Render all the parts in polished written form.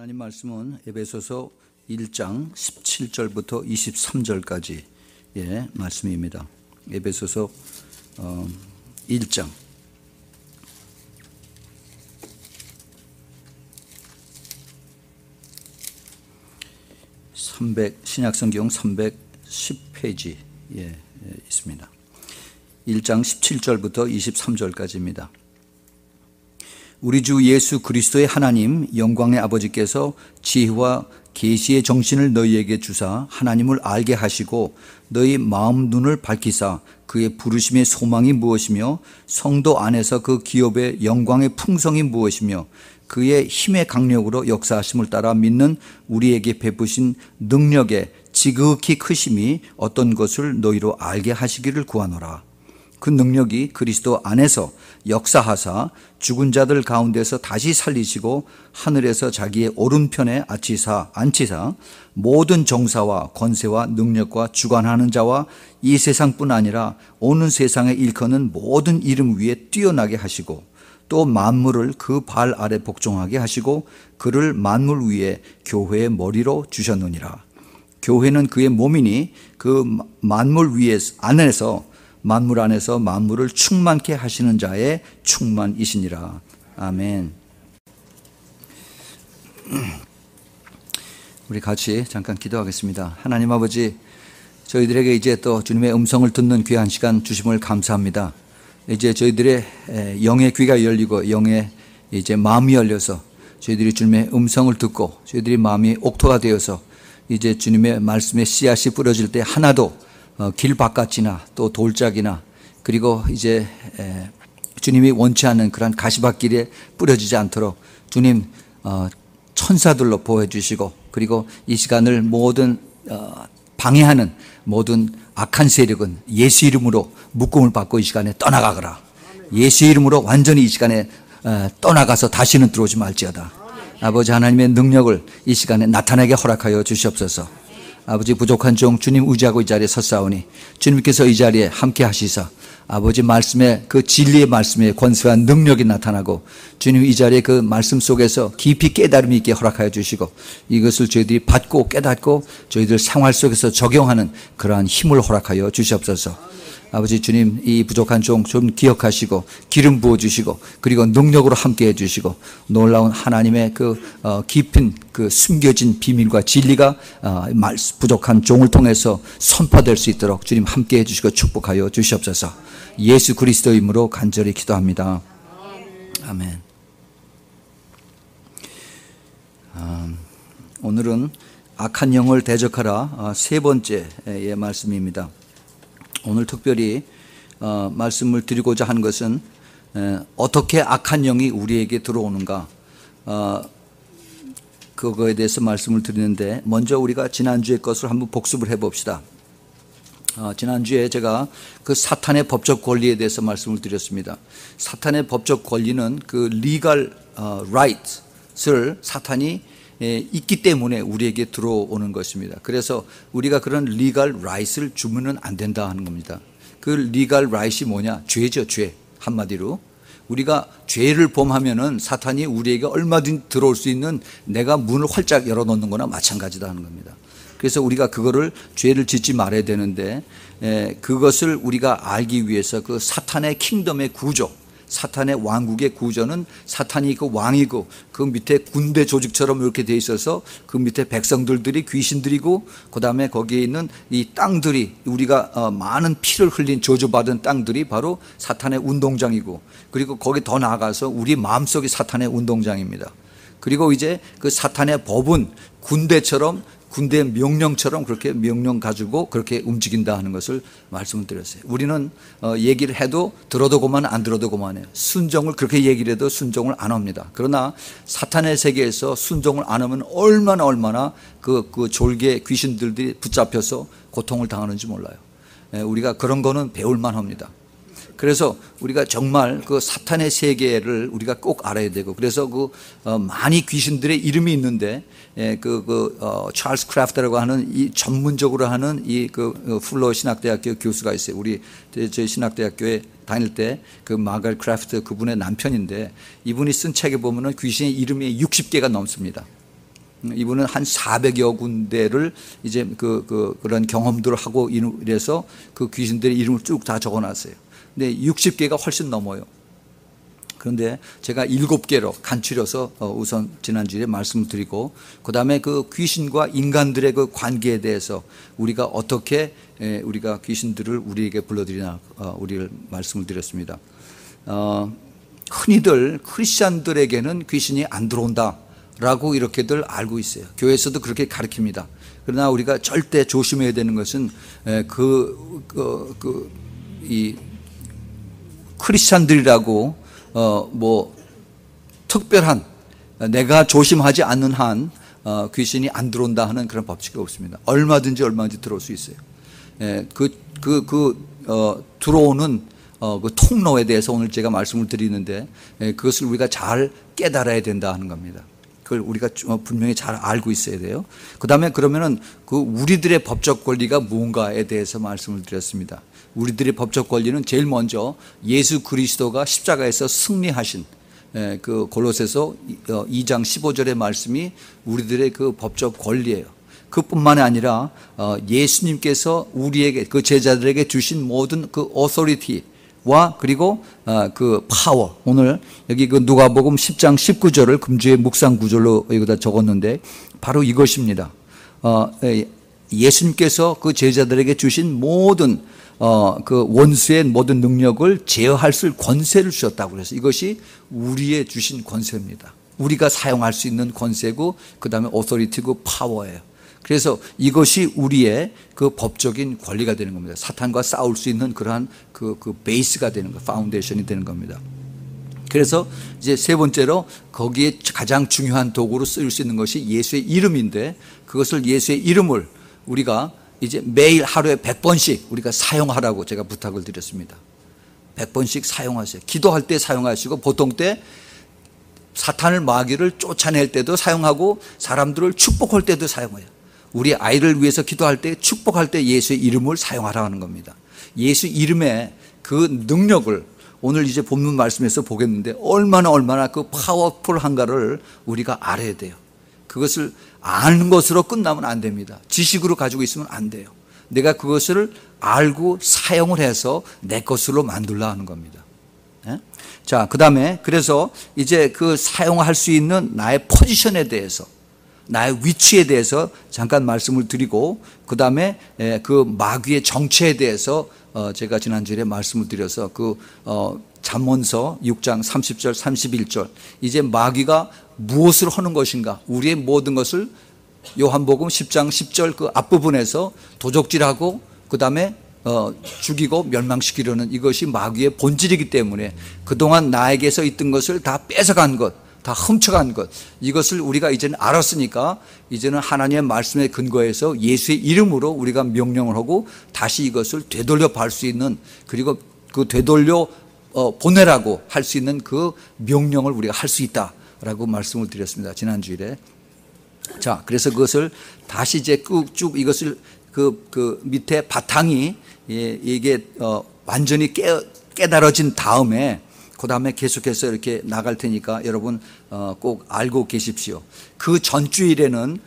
하나님 말씀은 에베소서 1장 17절부터 23절까지의 말씀입니다. 에베소서 1장 신약성경 310페이지에 있습니다. 1장 17절부터 23절까지입니다. 우리 주 예수 그리스도의 하나님 영광의 아버지께서 지혜와 계시의 정신을 너희에게 주사 하나님을 알게 하시고 너희 마음 눈을 밝히사 그의 부르심의 소망이 무엇이며 성도 안에서 그 기업의 영광의 풍성이 무엇이며 그의 힘의 강력으로 역사하심을 따라 믿는 우리에게 베푸신 능력의 지극히 크심이 어떤 것을 너희로 알게 하시기를 구하노라. 그 능력이 그리스도 안에서 역사하사 죽은 자들 가운데서 다시 살리시고 하늘에서 자기의 오른편에 앉히사 모든 정사와 권세와 능력과 주관하는 자와 이 세상뿐 아니라 오는 세상에 일컫는 모든 이름 위에 뛰어나게 하시고 또 만물을 그 발 아래 복종하게 하시고 그를 만물 위에 교회의 머리로 주셨느니라. 교회는 그의 몸이니 그 만물 안에서 만물 안에서 만물을 충만케 하시는 자의 충만이시니라. 아멘. 우리 같이 잠깐 기도하겠습니다. 하나님 아버지, 저희들에게 이제 또 주님의 음성을 듣는 귀한 시간 주심을 감사합니다. 이제 저희들의 영의 귀가 열리고 영의 이제 마음이 열려서 저희들이 주님의 음성을 듣고 저희들이 마음이 옥토가 되어서 이제 주님의 말씀의 씨앗이 뿌려질 때 하나도 길 바깥이나 또 돌짝이나 그리고 이제 주님이 원치 않는 그런 가시밭길에 뿌려지지 않도록 주님 천사들로 보호해 주시고 그리고 이 시간을 모든 방해하는 모든 악한 세력은 예수 이름으로 묶음을 받고 이 시간에 떠나가거라. 예수 이름으로 완전히 이 시간에 떠나가서 다시는 들어오지 말지어다. 아버지 하나님의 능력을 이 시간에 나타나게 허락하여 주시옵소서. 아버지 부족한 종 주님 의지하고 이 자리에 섰사오니 주님께서 이 자리에 함께 하시사 아버지 말씀에 그 진리의 말씀에 권세와 능력이 나타나고 주님 이 자리에 그 말씀 속에서 깊이 깨달음이 있게 허락하여 주시고 이것을 저희들이 받고 깨닫고 저희들 생활 속에서 적용하는 그러한 힘을 허락하여 주시옵소서. 아버지 주님 이 부족한 종 좀 기억하시고 기름 부어주시고 그리고 능력으로 함께 해주시고 놀라운 하나님의 그 깊은 그 숨겨진 비밀과 진리가 부족한 종을 통해서 선포될 수 있도록 주님 함께 해주시고 축복하여 주시옵소서. 예수 그리스도의 이름으로 간절히 기도합니다. 아멘. 오늘은 악한 영을 대적하라 세 번째의 말씀입니다. 오늘 특별히 말씀을 드리고자 한 것은 어떻게 악한 영이 우리에게 들어오는가 그거에 대해서 말씀을 드리는데 먼저 우리가 지난주의 것을 한번 복습을 해봅시다. 지난주에 제가 그 사탄의 법적 권리에 대해서 말씀을 드렸습니다. 사탄의 법적 권리는 그 legal rights을 사탄이 있기 때문에 우리에게 들어오는 것입니다. 그래서 우리가 그런 legal rights를 주면은 안 된다 하는 겁니다. 그 legal right이 뭐냐? 죄죠, 죄. 한마디로. 우리가 죄를 범하면은 사탄이 우리에게 얼마든지 들어올 수 있는 내가 문을 활짝 열어놓는 거나 마찬가지다 하는 겁니다. 그래서 우리가 그거를 죄를 짓지 말아야 되는데 그것을 우리가 알기 위해서 그 사탄의 킹덤의 구조 사탄의 왕국의 구조는 사탄이 그 왕이고 그 밑에 군대 조직처럼 이렇게 돼 있어서 그 밑에 백성들이 귀신들이고 그 다음에 거기에 있는 이 땅들이 우리가 많은 피를 흘린 저주받은 땅들이 바로 사탄의 운동장이고 그리고 거기 더 나아가서 우리 마음속이 사탄의 운동장입니다. 그리고 이제 그 사탄의 법은 군대 명령처럼 그렇게 명령 가지고 그렇게 움직인다 하는 것을 말씀을 드렸어요. 우리는 얘기를 해도 들어도 그만 안 들어도 그만해요. 순종을 그렇게 얘기를 해도 순종을 안 합니다. 그러나 사탄의 세계에서 순종을 안 하면 얼마나 그 졸개 귀신들이 붙잡혀서 고통을 당하는지 몰라요. 우리가 그런 거는 배울만 합니다. 그래서 우리가 정말 그 사탄의 세계를 우리가 꼭 알아야 되고 그래서 그 많이 귀신들의 이름이 있는데 찰스 크래프트라고 하는 이 전문적으로 하는 이 풀러 신학대학교 교수가 있어요. 저희 신학대학교에 다닐 때 그 마가렛 크래프트 그분의 남편인데 이분이 쓴 책에 보면은 귀신의 이름이 60개가 넘습니다. 이분은 한 400여 군데를 이제 그런 경험들을 하고 이래서 그 귀신들의 이름을 쭉 다 적어놨어요. 근데 60개가 훨씬 넘어요. 그런데 제가 7개로 간추려서 우선 지난주에 말씀을 드리고, 그 다음에 그 귀신과 인간들의 그 관계에 대해서 우리가 어떻게 우리가 귀신들을 우리에게 불러들이나 우리를 말씀을 드렸습니다. 흔히들 크리스찬들에게는 귀신이 안 들어온다라고 이렇게들 알고 있어요. 교회에서도 그렇게 가르칩니다. 그러나 우리가 절대 조심해야 되는 것은 이 크리스찬들이라고 뭐 특별한 내가 조심하지 않는 한 귀신이 안 들어온다 하는 그런 법칙이 없습니다. 얼마든지 들어올 수 있어요. 들어오는 그 통로에 대해서 오늘 제가 말씀을 드리는데, 그것을 우리가 잘 깨달아야 된다 하는 겁니다. 그걸 우리가 분명히 잘 알고 있어야 돼요. 그 다음에 그러면은 그 우리들의 법적 권리가 뭔가에 대해서 말씀을 드렸습니다. 우리들의 법적 권리는 제일 먼저 예수 그리스도가 십자가에서 승리하신 그 골로새서 2장 15절의 말씀이 우리들의 그 법적 권리예요. 그뿐만이 아니라 예수님께서 우리에게, 그 제자들에게 주신 모든 그 authority와 그리고 그 파워, 오늘 여기 그 누가복음 10장 19절을 금주의 묵상 구절로 여기다 적었는데 바로 이것입니다. 예수님께서 그 제자들에게 주신 모든 그 원수의 모든 능력을 제어할 수 있는 권세를 주셨다고 그래서 이것이 우리의 주신 권세입니다. 우리가 사용할 수 있는 권세고, 그 다음에 authority고 파워예요. 그래서 이것이 우리의 그 법적인 권리가 되는 겁니다. 사탄과 싸울 수 있는 그러한 그 베이스가 되는 거, 파운데이션이 되는 겁니다. 그래서 이제 세 번째로 거기에 가장 중요한 도구로 쓰일 수 있는 것이 예수의 이름인데, 그것을 예수의 이름을 우리가 이제 매일 하루에 100번씩 우리가 사용하라고 제가 부탁을 드렸습니다. 100번씩 사용하세요. 기도할 때 사용하시고, 보통 때 사탄을 마귀를 쫓아낼 때도 사용하고, 사람들을 축복할 때도 사용해요. 우리 아이를 위해서 기도할 때, 축복할 때 예수의 이름을 사용하라는 겁니다. 예수 이름의 그 능력을 오늘 이제 본문 말씀에서 보겠는데 얼마나 그 파워풀한가를 우리가 알아야 돼요. 그것을 아는 것으로 끝나면 안 됩니다. 지식으로 가지고 있으면 안 돼요. 내가 그것을 알고 사용을 해서 내 것으로 만들라 하는 겁니다. 자, 그 다음에 그래서 이제 그 사용할 수 있는 나의 포지션에 대해서, 나의 위치에 대해서 잠깐 말씀을 드리고, 그 다음에 그 마귀의 정체에 대해서 제가 지난주에 말씀을 드려서 그 잠언서 6장 30절 31절, 이제 마귀가 무엇을 하는 것인가, 우리의 모든 것을 요한복음 10장 10절 그 앞부분에서 도적질하고 그 다음에 죽이고 멸망시키려는, 이것이 마귀의 본질이기 때문에 그동안 나에게서 있던 것을 다 뺏어간 것, 다 훔쳐간 것, 이것을 우리가 이제는 알았으니까 이제는 하나님의 말씀에 근거해서 예수의 이름으로 우리가 명령을 하고 다시 이것을 되돌려 받을 수 있는, 그리고 그 되돌려 보내라고 할 수 있는 그 명령을 우리가 할 수 있다라고 말씀을 드렸습니다, 지난주일에. 자, 그래서 그것을 다시 이제 쭉 이것을 그 밑에 바탕이 이게 완전히 깨달아진 다음에 그 다음에 계속해서 이렇게 나갈 테니까 여러분 꼭 알고 계십시오. 그 전주일에는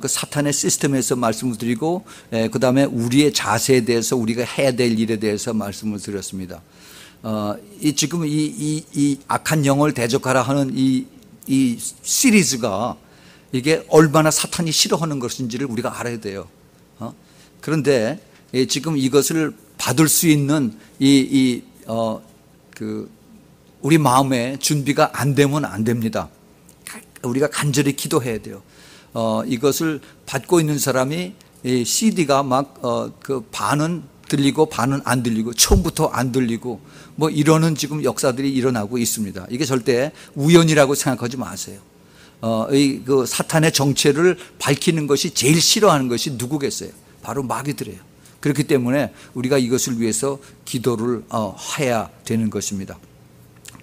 그 사탄의 시스템에서 말씀을 드리고, 그 다음에 우리의 자세에 대해서, 우리가 해야 될 일에 대해서 말씀을 드렸습니다. 지금 이 악한 영을 대적하라 하는 이 시리즈가 이게 얼마나 사탄이 싫어하는 것인지를 우리가 알아야 돼요. 그런데 지금 이것을 받을 수 있는 우리 마음의 준비가 안 되면 안 됩니다. 우리가 간절히 기도해야 돼요. 이것을 받고 있는 사람이 CD가 막 그 반은 들리고 반은 안 들리고, 처음부터 안 들리고 뭐 이러는 지금 역사들이 일어나고 있습니다. 이게 절대 우연이라고 생각하지 마세요. 그 사탄의 정체를 밝히는 것이 제일 싫어하는 것이 누구겠어요? 바로 마귀들이에요. 그렇기 때문에 우리가 이것을 위해서 기도를 해야 되는 것입니다.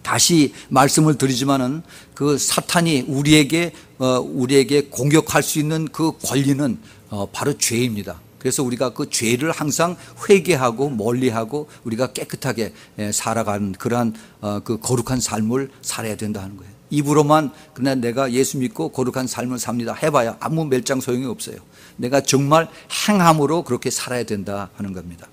다시 말씀을 드리지만은 그 사탄이 우리에게 공격할 수 있는 그 권리는 바로 죄입니다. 그래서 우리가 그 죄를 항상 회개하고 멀리하고 우리가 깨끗하게 살아가는 그러한 그 거룩한 삶을 살아야 된다는 거예요. 입으로만 그냥 내가 예수 믿고 거룩한 삶을 삽니다 해봐야 아무 멸장 소용이 없어요. 내가 정말 행함으로 그렇게 살아야 된다 하는 겁니다.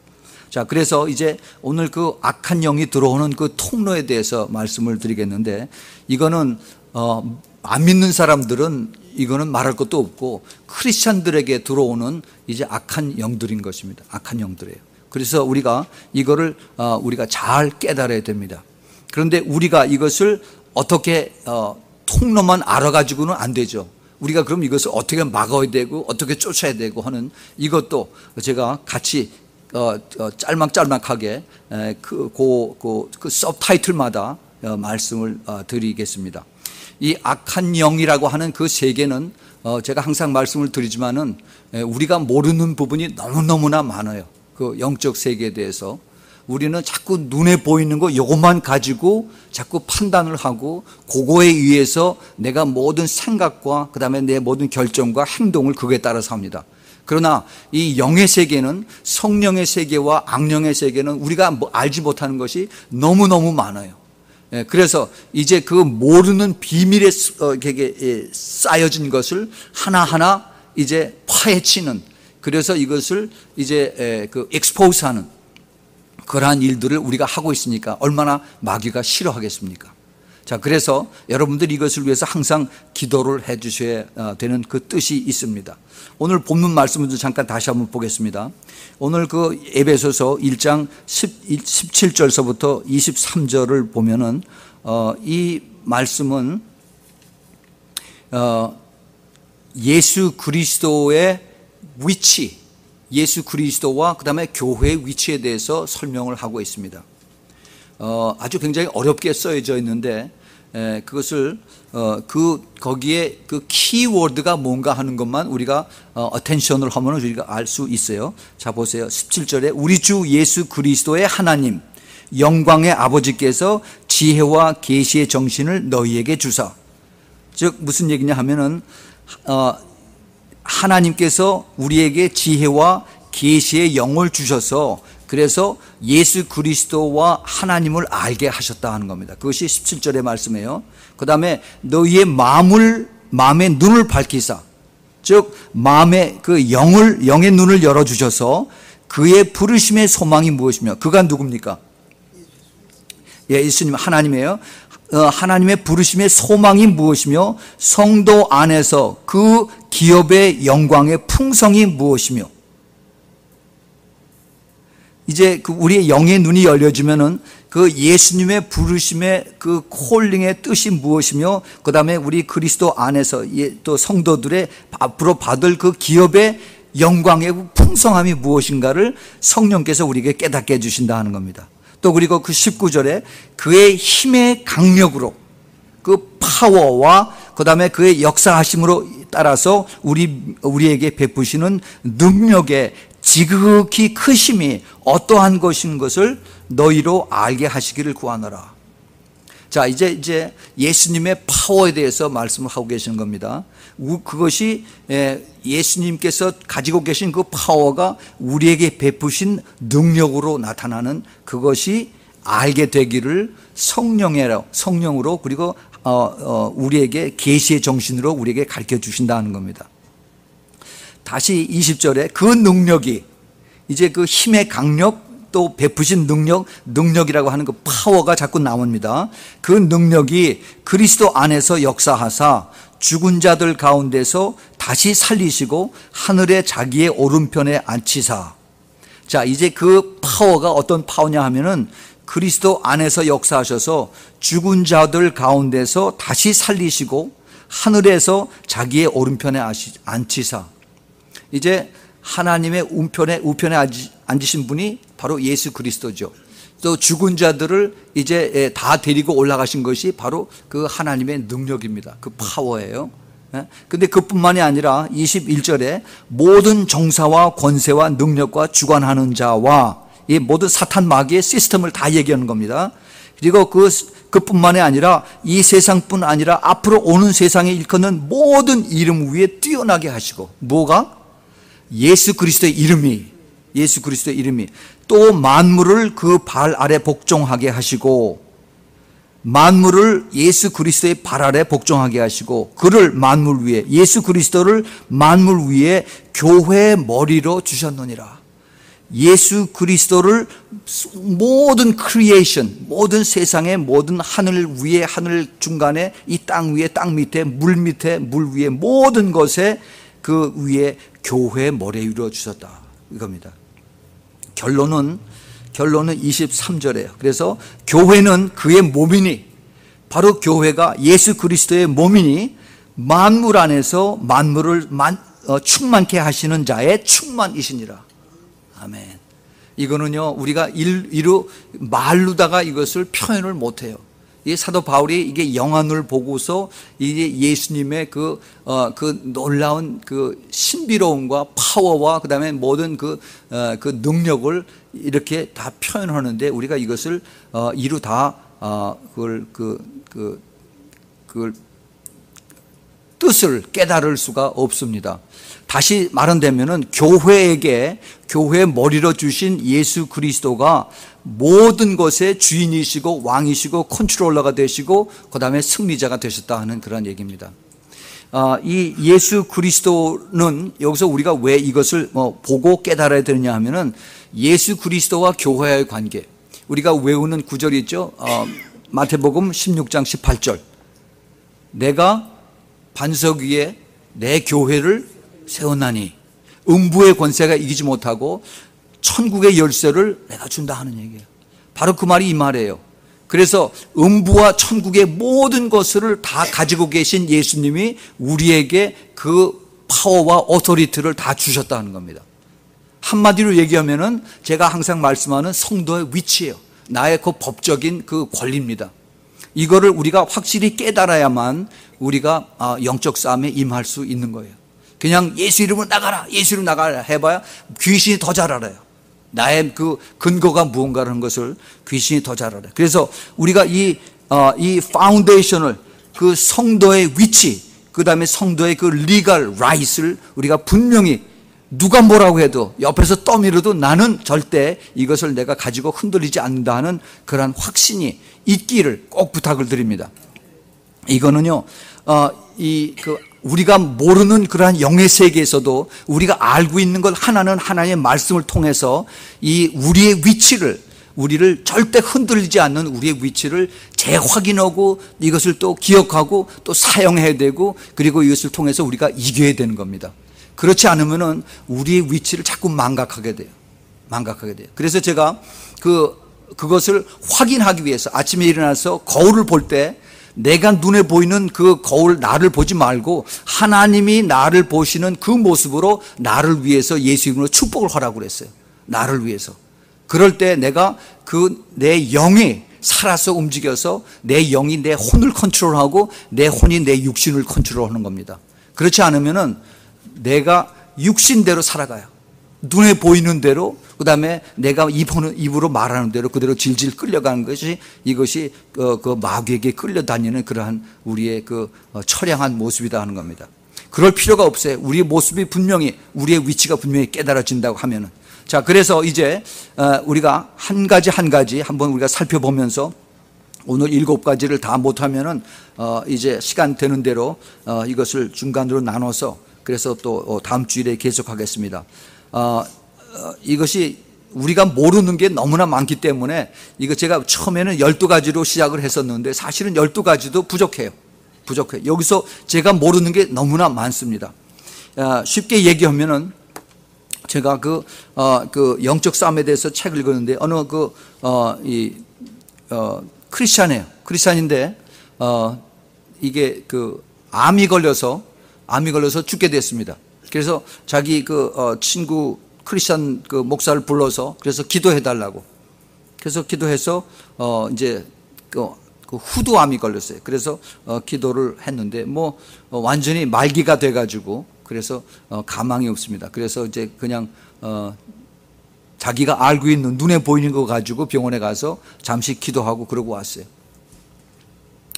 자, 그래서 이제 오늘 그 악한 영이 들어오는 그 통로에 대해서 말씀을 드리겠는데, 이거는 안 믿는 사람들은 이거는 말할 것도 없고 크리스찬들에게 들어오는 이제 악한 영들인 것입니다. 악한 영들이에요. 그래서 우리가 이거를 우리가 잘 깨달아야 됩니다. 그런데 우리가 이것을 어떻게 통로만 알아가지고는 안 되죠. 우리가 그럼 이것을 어떻게 막아야 되고 어떻게 쫓아야 되고 하는 이것도 제가 같이 짤막짤막하게 그 서브타이틀마다 말씀을 드리겠습니다. 이 악한 영이라고 하는 그 세계는 제가 항상 말씀을 드리지만은 우리가 모르는 부분이 너무너무나 많아요. 그 영적 세계에 대해서 우리는 자꾸 눈에 보이는 거 요것만 가지고 자꾸 판단을 하고 그거에 의해서 내가 모든 생각과 그다음에 내 모든 결정과 행동을 그거에 따라서 합니다. 그러나 이 영의 세계는, 성령의 세계와 악령의 세계는 우리가 알지 못하는 것이 너무너무 많아요. 그래서 이제 그 모르는 비밀에 쌓여진 것을 하나하나 이제 파헤치는, 그래서 이것을 이제 그 expose 하는 그러한 일들을 우리가 하고 있으니까 얼마나 마귀가 싫어하겠습니까? 자, 그래서 여러분들이 이것을 위해서 항상 기도를 해 주셔야 되는 그 뜻이 있습니다. 오늘 본문 말씀을 잠깐 다시 한번 보겠습니다. 오늘 그 에베소서 1장 17절서부터 23절을 보면은 이 말씀은 예수 그리스도의 위치, 예수 그리스도와 그 다음에 교회의 위치에 대해서 설명을 하고 있습니다. 아주 굉장히 어렵게 써져 있는데 그것을 거기에 그 키워드가 뭔가 하는 것만 우리가 어텐션을 하면 우리가 알 수 있어요. 자, 보세요. 17절에 우리 주 예수 그리스도의 하나님 영광의 아버지께서 지혜와 계시의 정신을 너희에게 주사. 즉 무슨 얘기냐 하면은 하나님께서 우리에게 지혜와 계시의 영을 주셔서 그래서 예수 그리스도와 하나님을 알게 하셨다 하는 겁니다. 그것이 17절의 말씀이에요. 그 다음에 너희의 마음의 눈을 밝히사, 즉 마음의 그 영의 눈을 열어주셔서 그의 부르심의 소망이 무엇이며, 그가 누굽니까? 예, 예수님 하나님이에요. 하나님의 부르심의 소망이 무엇이며 성도 안에서 그 기업의 영광의 풍성이 무엇이며, 이제 그 우리의 영의 눈이 열려지면은 그 예수님의 부르심의 그 콜링의 뜻이 무엇이며, 그 다음에 우리 그리스도 안에서 또 성도들의 앞으로 받을 그 기업의 영광의 풍성함이 무엇인가를 성령께서 우리에게 깨닫게 해주신다 하는 겁니다. 또 그리고 그 19절에 그의 힘의 강력으로, 그 파워와 그 다음에 그의 역사하심으로 따라서 우리에게 베푸시는 능력의 지극히 크심이 어떠한 것인 것을 너희로 알게 하시기를 구하노라. 자, 이제 예수님의 파워에 대해서 말씀을 하고 계시는 겁니다. 그것이 예수님께서 가지고 계신 그 파워가 우리에게 베푸신 능력으로 나타나는 그것이 알게 되기를 성령으로 그리고 우리에게 계시의 정신으로 우리에게 가르쳐 주신다는 겁니다. 다시 20절에 그 능력이, 이제 그 힘의 강력, 또 베푸신 능력이라고 하는 그 파워가 자꾸 나옵니다. 그 능력이 그리스도 안에서 역사하사 죽은 자들 가운데서 다시 살리시고 하늘에 자기의 오른편에 앉히사. 자, 이제 그 파워가 어떤 파워냐 하면은 그리스도 안에서 역사하셔서 죽은 자들 가운데서 다시 살리시고 하늘에서 자기의 오른편에 앉히사. 이제 하나님의 우편에 앉으신 분이 바로 예수 그리스도죠. 또 죽은 자들을 이제 다 데리고 올라가신 것이 바로 그 하나님의 능력입니다. 그 파워예요. 근데 그뿐만이 아니라 21절에 모든 정사와 권세와 능력과 주관하는 자와 이 모든 사탄 마귀의 시스템을 다 얘기하는 겁니다. 그리고 그뿐만이 아니라 이 세상뿐 아니라 앞으로 오는 세상에 일컫는 모든 이름 위에 뛰어나게 하시고, 뭐가? 예수 그리스도의 이름이 또 만물을 그 발 아래 복종하게 하시고, 만물을 예수 그리스도의 발 아래 복종하게 하시고 그를 만물 위에, 예수 그리스도를 만물 위에 교회의 머리로 주셨느니라. 예수 그리스도를 모든 크리에이션, 모든 세상의 모든 하늘 위에, 하늘 중간에, 이 땅 위에, 땅 밑에, 물 밑에, 물 위에, 모든 것에 그 위에 교회의 머리 위로 주셨다, 이겁니다. 결론은 23절이에요. 그래서 교회는 그의 몸이니, 바로 교회가 예수 그리스도의 몸이니 만물 안에서 만물을 충만케 하시는 자의 충만이시니라. 아멘. 이거는요, 우리가 말로다가 이것을 표현을 못해요. 이 사도 바울이 이게 영안을 보고서 이게 예수님의 그 놀라운 그 신비로움과 파워와 그 다음에 모든 그 능력을 이렇게 다 표현하는데, 우리가 이것을 그걸 뜻을 깨달을 수가 없습니다. 다시 말한다면은 교회의 머리로 주신 예수 그리스도가 모든 것의 주인이시고 왕이시고 컨트롤러가 되시고 그 다음에 승리자가 되셨다 하는 그런 얘기입니다. 이 예수 그리스도는 여기서 우리가 왜 이것을 보고 깨달아야 되느냐 하면은 예수 그리스도와 교회의 관계, 우리가 외우는 구절이 있죠. 마태복음 16장 18절, 내가 반석 위에 내 교회를 세웠나니 음부의 권세가 이기지 못하고 천국의 열쇠를 내가 준다 하는 얘기예요. 바로 그 말이 이 말이에요. 그래서 음부와 천국의 모든 것을 다 가지고 계신 예수님이 우리에게 그 파워와 오토리티를 다 주셨다는 겁니다. 한마디로 얘기하면은 제가 항상 말씀하는 성도의 위치예요. 나의 그 법적인 그 권리입니다. 이거를 우리가 확실히 깨달아야만 우리가 영적 싸움에 임할 수 있는 거예요. 그냥 예수 이름으로 나가라, 예수 이름으로 나가라 해봐야 귀신이 더 잘 알아요. 나의 그 근거가 무언가라는 것을 귀신이 더 잘 알아요. 그래서 우리가 이 파운데이션을, 그 성도의 위치, 그 다음에 성도의 그 리걸 라이트를 우리가 분명히, 누가 뭐라고 해도 옆에서 떠밀어도 나는 절대 이것을 내가 가지고 흔들리지 않는다 하는 그러한 확신이 있기를 꼭 부탁을 드립니다. 이거는요, 우리가 모르는 그러한 영의 세계에서도 우리가 알고 있는 것 하나는 하나님의 말씀을 통해서 이 우리의 위치를, 우리를 절대 흔들리지 않는 우리의 위치를 재확인하고 이것을 또 기억하고 또 사용해야 되고, 그리고 이것을 통해서 우리가 이겨야 되는 겁니다. 그렇지 않으면은 우리의 위치를 자꾸 망각하게 돼요. 그래서 제가 그것을 확인하기 위해서 아침에 일어나서 거울을 볼 때 내가 눈에 보이는 그 거울, 나를 보지 말고 하나님이 나를 보시는 그 모습으로 나를 위해서 예수 이름으로 축복을 하라고 그랬어요. 나를 위해서. 그럴 때 내가 내 영이 살아서 움직여서 내 영이 내 혼을 컨트롤하고 내 혼이 내 육신을 컨트롤하는 겁니다. 그렇지 않으면은 내가 육신대로 살아가요. 눈에 보이는 대로, 그 다음에 내가 입으로 말하는 대로 그대로 질질 끌려가는 것이, 이것이 그 마귀에게 끌려다니는 그러한 우리의 처량한 모습이다 하는 겁니다. 그럴 필요가 없어요. 우리의 모습이 분명히, 우리의 위치가 분명히 깨달아진다고 하면은. 자, 그래서 이제 우리가 한 가지 한번 우리가 살펴보면서, 오늘 7가지를 다 못하면은 이제 시간 되는 대로 이것을 중간으로 나눠서, 그래서 또 다음 주일에 계속하겠습니다. 이것이 우리가 모르는 게 너무나 많기 때문에, 이거 제가 처음에는 12가지로 시작을 했었는데 사실은 12가지도 부족해요. 여기서 제가 모르는 게 너무나 많습니다. 쉽게 얘기하면은, 제가 그 영적 싸움에 대해서 책을 읽었는데, 어느 크리스찬인데 이게 암이 걸려서 죽게 됐습니다. 그래서 자기 친구 크리스찬 목사를 불러서, 그래서 기도해달라고. 그래서 기도해서 이제 후두암이 걸렸어요. 그래서 기도를 했는데 완전히 말기가 돼가지고, 그래서 가망이 없습니다. 그래서 이제 그냥 자기가 알고 있는, 눈에 보이는 거 가지고 병원에 가서 잠시 기도하고 그러고 왔어요.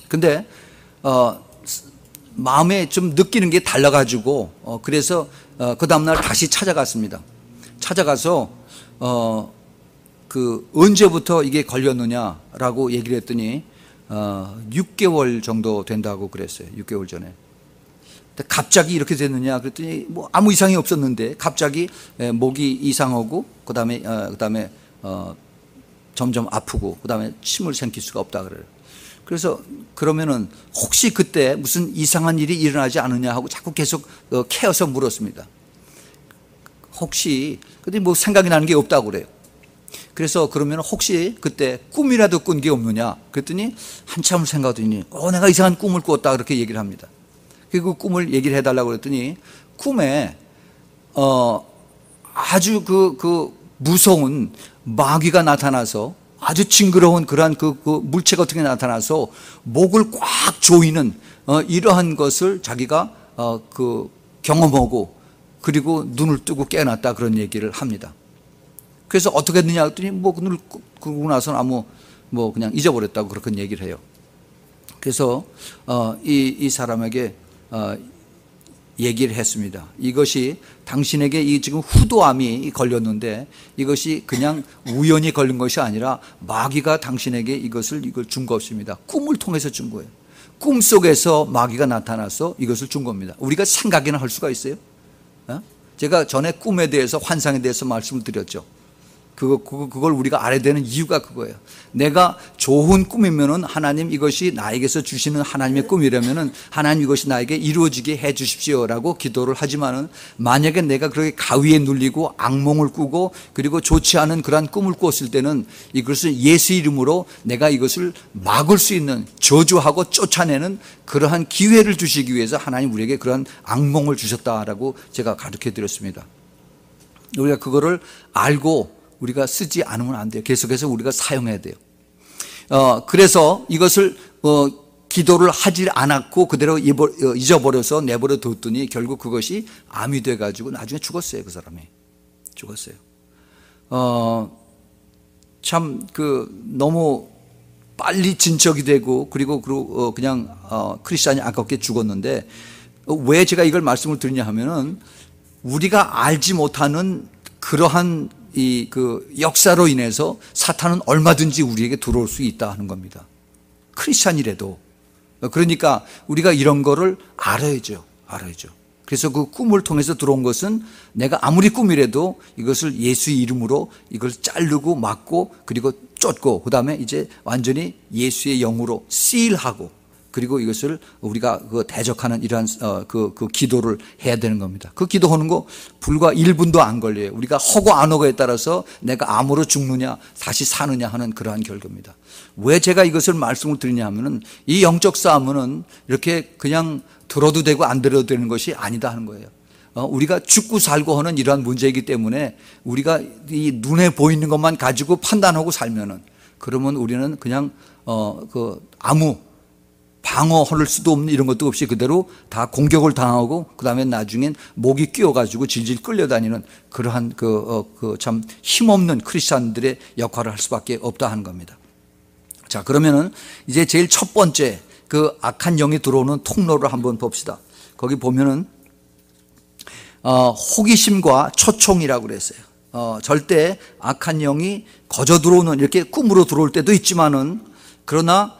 근데 마음에 좀 느끼는 게 달라가지고 그래서 그 다음날 다시 찾아갔습니다. 찾아가서 언제부터 이게 걸렸느냐라고 얘기를 했더니 6개월 정도 된다고 그랬어요. 6개월 전에. 갑자기 이렇게 됐느냐 그랬더니 뭐 아무 이상이 없었는데 갑자기 목이 이상하고 그다음에 점점 아프고 그다음에 침을 삼킬 수가 없다 그래요. 그래서 그러면은 혹시 그때 무슨 이상한 일이 일어나지 않느냐 하고 자꾸 계속 캐어서 물었습니다. 혹시 근데 뭐 생각이 나는 게 없다고 그래요. 그래서 그러면 혹시 그때 꿈이라도 꾼 게 없느냐 그랬더니 한참을 생각하더니 내가 이상한 꿈을 꿨다 그렇게 얘기를 합니다. 그 꿈을 얘기를 해달라고 그랬더니 꿈에 아주 그 무서운 마귀가 나타나서 아주 징그러운 그러한 그 물체 같은 게 나타나서 목을 꽉 조이는 이러한 것을 자기가 경험하고 그리고 눈을 뜨고 깨어났다 그런 얘기를 합니다. 그래서 어떻게 했느냐 했더니 뭐 눈을 끄고 나서는 뭐 그냥 잊어버렸다고 그렇게 얘기를 해요. 그래서 이 사람에게 얘기를 했습니다. 이것이 당신에게 이 지금 후두암이 걸렸는데 이것이 그냥 우연히 걸린 것이 아니라 마귀가 당신에게 이걸 준 것입니다. 꿈을 통해서 준 거예요. 꿈 속에서 마귀가 나타나서 이것을 준 겁니다. 우리가 생각이나 할 수가 있어요? 제가 전에 꿈에 대해서 환상에 대해서 말씀을 드렸죠. 그걸 우리가 알아야 되는 이유가 그거예요. 내가 좋은 꿈이면은 하나님 이것이 나에게서 주시는 하나님의 꿈이라면은 하나님 이것이 나에게 이루어지게 해 주십시오라고 기도를 하지만은 만약에 내가 그렇게 가위에 눌리고 악몽을 꾸고 그리고 좋지 않은 그러한 꿈을 꿨을 때는 이것을 예수 이름으로 내가 이것을 막을 수 있는 저주하고 쫓아내는 그러한 기회를 주시기 위해서 하나님 우리에게 그러한 악몽을 주셨다라고 제가 가르쳐 드렸습니다. 우리가 그거를 알고 우리가 쓰지 않으면 안 돼요. 계속해서 우리가 사용해야 돼요. 그래서 이것을 기도를 하지 않았고 그대로 잊어버려서 내버려 뒀더니 결국 그것이 암이 돼가지고 나중에 죽었어요. 그 사람이 죽었어요. 참 너무 빨리 진척이 되고 그리고 그냥 크리스찬이 아깝게 죽었는데 왜 제가 이걸 말씀을 드리냐 하면은 우리가 알지 못하는 그러한 역사로 인해서 사탄은 얼마든지 우리에게 들어올 수 있다 하는 겁니다. 크리스찬이라도. 그러니까 우리가 이런 거를 알아야죠. 그래서 그 꿈을 통해서 들어온 것은 내가 아무리 꿈이라도 이것을 예수의 이름으로 이걸 자르고 막고 그리고 쫓고 그다음에 이제 완전히 예수의 영으로 시일하고 그리고 이것을 우리가 대적하는 이러한 그 기도를 해야 되는 겁니다. 그 기도하는 거 불과 1분도 안 걸려요. 우리가 하고 안 하고에 따라서 내가 암으로 죽느냐 다시 사느냐 하는 그러한 결과입니다. 왜 제가 이것을 말씀을 드리냐 하면은 이 영적 싸움은 이렇게 그냥 들어도 되고 안 들어도 되는 것이 아니다 하는 거예요. 우리가 죽고 살고 하는 이러한 문제이기 때문에 우리가 이 눈에 보이는 것만 가지고 판단하고 살면은 그러면 우리는 그냥 아무 방어할 수도 없는 이런 것도 없이 그대로 다 공격을 당하고 그 다음에 나중엔 목이 끼어가지고 질질 끌려다니는 그러한 참 힘없는 크리스찬들의 역할을 할 수밖에 없다 하는 겁니다. 자, 그러면은 이제 제일 첫 번째 그 악한 영이 들어오는 통로를 한번 봅시다. 거기 보면은 호기심과 초청이라고 그랬어요. 절대 악한 영이 거저 들어오는 이렇게 꿈으로 들어올 때도 있지만은 그러나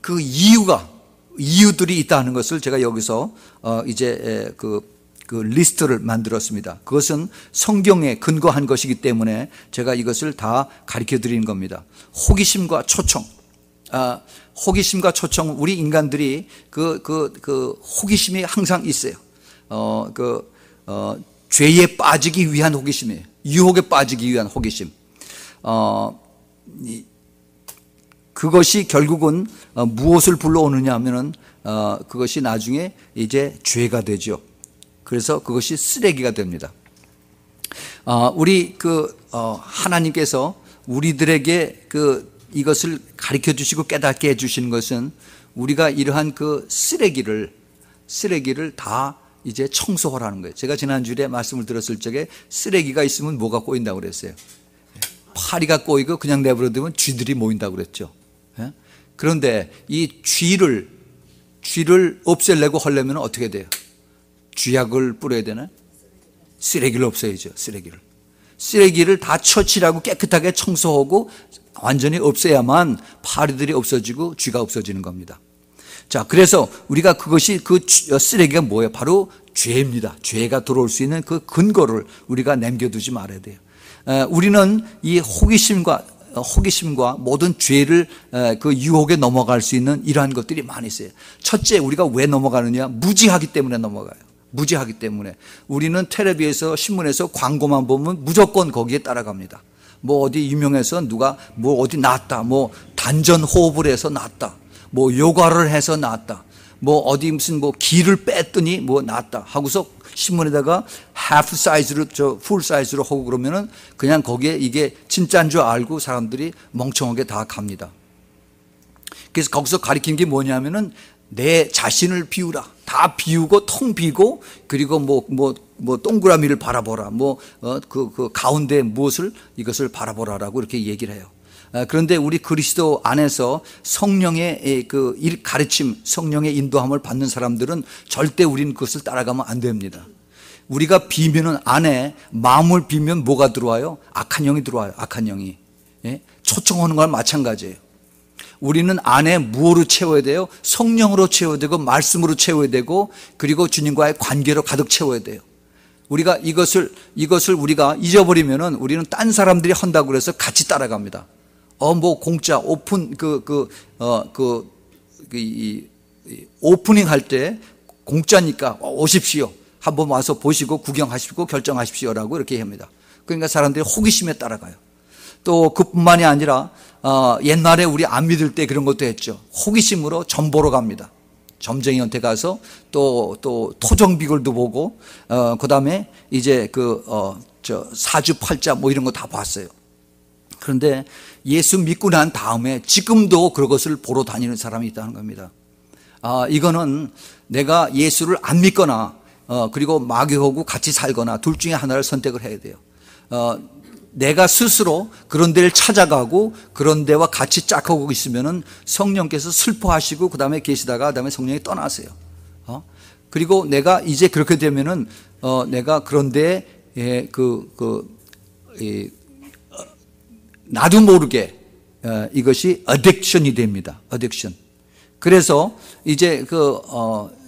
그 이유들이 있다는 것을 제가 여기서 이제 그 리스트를 만들었습니다. 그것은 성경에 근거한 것이기 때문에 제가 이것을 다 가르쳐 드리는 겁니다. 호기심과 초청. 호기심과 초청, 우리 인간들이 그 호기심이 항상 있어요. 죄에 빠지기 위한 호기심이에요. 유혹에 빠지기 위한 호기심. 그것이 결국은 무엇을 불러오느냐 하면은 그것이 나중에 이제 죄가 되죠. 그래서 그것이 쓰레기가 됩니다. 우리 하나님께서 우리들에게 이것을 가르쳐 주시고 깨닫게 해 주시는 것은 우리가 이러한 쓰레기를 다 이제 청소하라는 거예요. 제가 지난주에 말씀을 들었을 적에 쓰레기가 있으면 뭐가 꼬인다고 그랬어요? 파리가 꼬이고 그냥 내버려두면 쥐들이 모인다고 그랬죠. 그런데 이 쥐를 없애려고 하려면 어떻게 돼요? 쥐약을 뿌려야 되나? 쓰레기를 없애야죠. 쓰레기를 다 처치하고 깨끗하게 청소하고 완전히 없애야만 파리들이 없어지고 쥐가 없어지는 겁니다. 자, 그래서 우리가 그것이 그 쓰레기가 뭐예요? 바로 죄입니다. 죄가 들어올 수 있는 그 근거를 우리가 남겨두지 말아야 돼요. 우리는 이 호기심과 모든 죄를 그 유혹에 넘어갈 수 있는 이러한 것들이 많이 있어요. 첫째, 우리가 왜 넘어가느냐? 무지하기 때문에 넘어가요. 무지하기 때문에. 우리는 텔레비에서 신문에서 광고만 보면 무조건 거기에 따라갑니다. 뭐 어디 유명해서 누가 뭐 어디 낫다, 뭐 단전 호흡을 해서 낫다, 뭐 요가를 해서 낫다, 뭐 어디 무슨 뭐 기를 뺐더니 뭐 낫다 하고서 신문에다가 half 사이즈로 풀 사이즈로 하고 그러면은 그냥 거기에 이게 진짜인 줄 알고 사람들이 멍청하게 다 갑니다. 그래서 거기서 가리킨 게 뭐냐면은 내 자신을 비우라. 다 비우고 텅 비고 그리고 뭐 동그라미를 바라보라. 그 가운데 무엇을 이것을 바라보라라고 이렇게 얘기를 해요. 그런데 우리 그리스도 안에서 성령의 그 가르침, 성령의 인도함을 받는 사람들은 절대 우리는 그것을 따라가면 안 됩니다. 우리가 비면은 안에 마음을 비면 뭐가 들어와요? 악한 영이 들어와요. 악한 영이. 예? 초청하는 거랑 마찬가지예요. 우리는 안에 무엇으로 채워야 돼요? 성령으로 채워야 되고 말씀으로 채워야 되고 그리고 주님과의 관계로 가득 채워야 돼요. 우리가 이것을 우리가 잊어버리면은 우리는 딴 사람들이 한다고 그래서 같이 따라갑니다. 뭐 공짜 오픈 오프닝 할 때 공짜니까 오십시오. 한번 와서 보시고 구경하시고 결정하십시오라고 이렇게 합니다. 그러니까 사람들이 호기심에 따라가요. 또 그뿐만이 아니라 옛날에 우리 안 믿을 때 그런 것도 했죠. 호기심으로 점 보러 갑니다. 점쟁이한테 가서 또 토종비글도 보고 그다음에 이제 사주팔자 뭐 이런 거 다 봤어요. 그런데 예수 믿고 난 다음에 지금도 그것을 보러 다니는 사람이 있다는 겁니다. 이거는 내가 예수를 안 믿거나 그리고 마귀하고 같이 살거나 둘 중에 하나를 선택을 해야 돼요. 내가 스스로 그런 데를 찾아가고 그런 데와 같이 짝하고 있으면은 성령께서 슬퍼하시고 그 다음에 계시다가 그 다음에 성령이 떠나세요. 그리고 내가 이제 그렇게 되면은 내가 그런 데에 나도 모르게 이것이 어딕션이 됩니다. 어딕션. 그래서 이제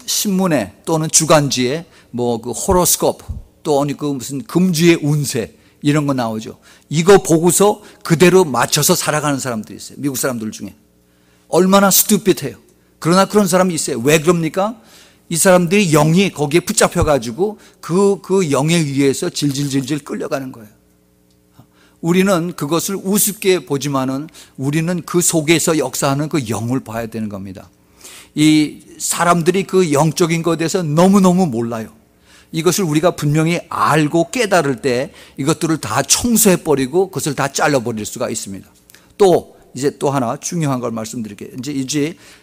신문에 또는 주간지에 뭐 호로스코프 또 무슨 금주의 운세 이런 거 나오죠. 이거 보고서 그대로 맞춰서 살아가는 사람들이 있어요. 미국 사람들 중에. 얼마나 스튜핏해요. 그러나 그런 사람이 있어요. 왜 그럽니까? 이 사람들이 영이 거기에 붙잡혀가지고 그 영에 의해서 질질질질 끌려가는 거예요. 우리는 그것을 우습게 보지만은 우리는 그 속에서 역사하는 그 영을 봐야 되는 겁니다. 이 사람들이 그 영적인 것에 대해서 너무너무 몰라요. 이것을 우리가 분명히 알고 깨달을 때 이것들을 다 청소해버리고 그것을 다 잘라버릴 수가 있습니다. 또 하나 중요한 걸 말씀드릴게요.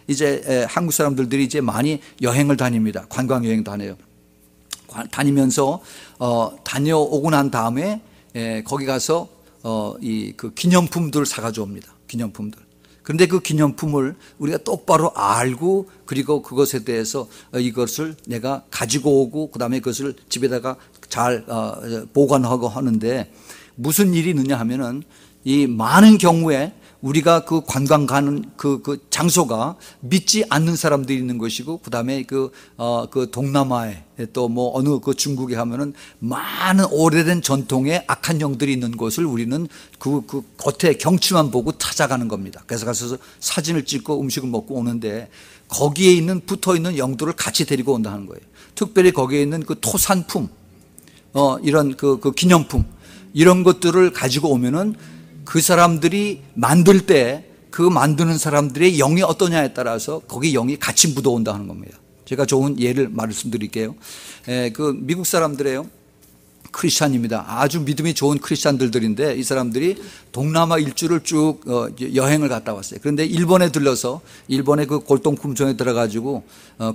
이제 한국 사람들이 이제 많이 여행을 다닙니다. 관광 여행 다녀요. 다니면서 다녀오고 난 다음에 거기 가서 그 기념품들을 사가지고 옵니다. 기념품들. 그런데 그 기념품을 우리가 똑바로 알고 그리고 그것에 대해서 이것을 내가 가지고 오고 그다음에 그것을 집에다가 잘 보관하고 하는데 무슨 일이 있느냐 하면은 이 많은 경우에 우리가 그 관광 가는 그 장소가 믿지 않는 사람들이 있는 것이고 그다음에 그 동남아에 또 뭐 어느 그 중국에 하면은 많은 오래된 전통의 악한 영들이 있는 곳을 우리는 그 겉에 경치만 보고 찾아가는 겁니다. 그래서 가서 사진을 찍고 음식을 먹고 오는데 거기에 붙어 있는 영들을 같이 데리고 온다는 거예요. 특별히 거기에 있는 그 토산품, 이런 그 기념품 이런 것들을 가지고 오면은 그 사람들이 만들 때 그 만드는 사람들의 영이 어떠냐에 따라서 거기 영이 같이 묻어온다 하는 겁니다. 제가 좋은 예를 말씀드릴게요. 그 미국 사람들이에요. 크리스찬입니다. 아주 믿음이 좋은 크리스찬들인데 이 사람들이 동남아 일주를 쭉 여행을 갔다 왔어요. 그런데 일본에 들러서 일본의 그 골동품종에 들어가지고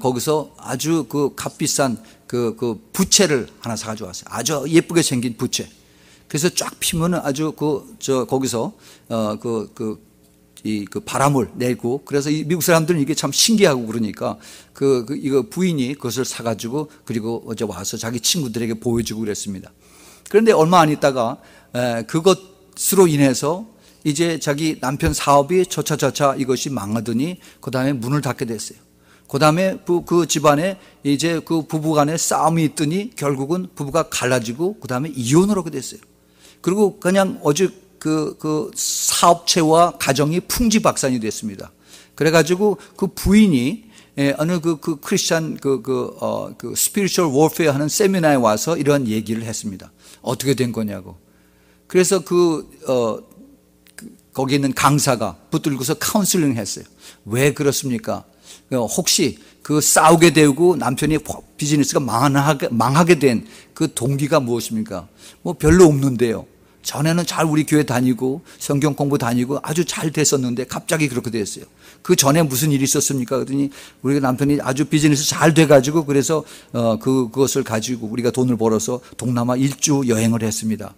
거기서 아주 그 값비싼 그 부채를 하나 사가지고 왔어요. 아주 예쁘게 생긴 부채. 그래서 쫙 피면은 아주 거기서 그 바람을 내고 그래서 이 미국 사람들은 이게 참 신기하고 그러니까 이거 부인이 그것을 사가지고 그리고 어제 와서 자기 친구들에게 보여주고 그랬습니다. 그런데 얼마 안 있다가 그것으로 인해서 이제 자기 남편 사업이 저차저차 이것이 망하더니 그 다음에 문을 닫게 됐어요. 그 다음에 그 집안에 이제 그 부부간에 싸움이 있더니 결국은 부부가 갈라지고 그 다음에 이혼을 하게 됐어요. 그리고 그냥 오직 그 사업체와 가정이 풍지박산이 됐습니다. 그래가지고 그 부인이 어느 그 크리스찬 스피리추얼 워페어 하는 세미나에 와서 이런 얘기를 했습니다. 어떻게 된 거냐고. 그래서 거기 있는 강사가 붙들고서 카운슬링 했어요. 왜 그렇습니까? 혹시 그 싸우게 되고 남편이 비즈니스가 망하게 된 그 동기가 무엇입니까? 뭐 별로 없는데요. 전에는 잘 우리 교회 다니고 성경 공부 다니고 아주 잘 됐었는데 갑자기 그렇게 됐어요. 그 전에 무슨 일이 있었습니까? 그랬더니 우리 남편이 아주 비즈니스 잘 돼가지고 그래서 그것을 가지고 우리가 돈을 벌어서 동남아 1주 여행을 했습니다.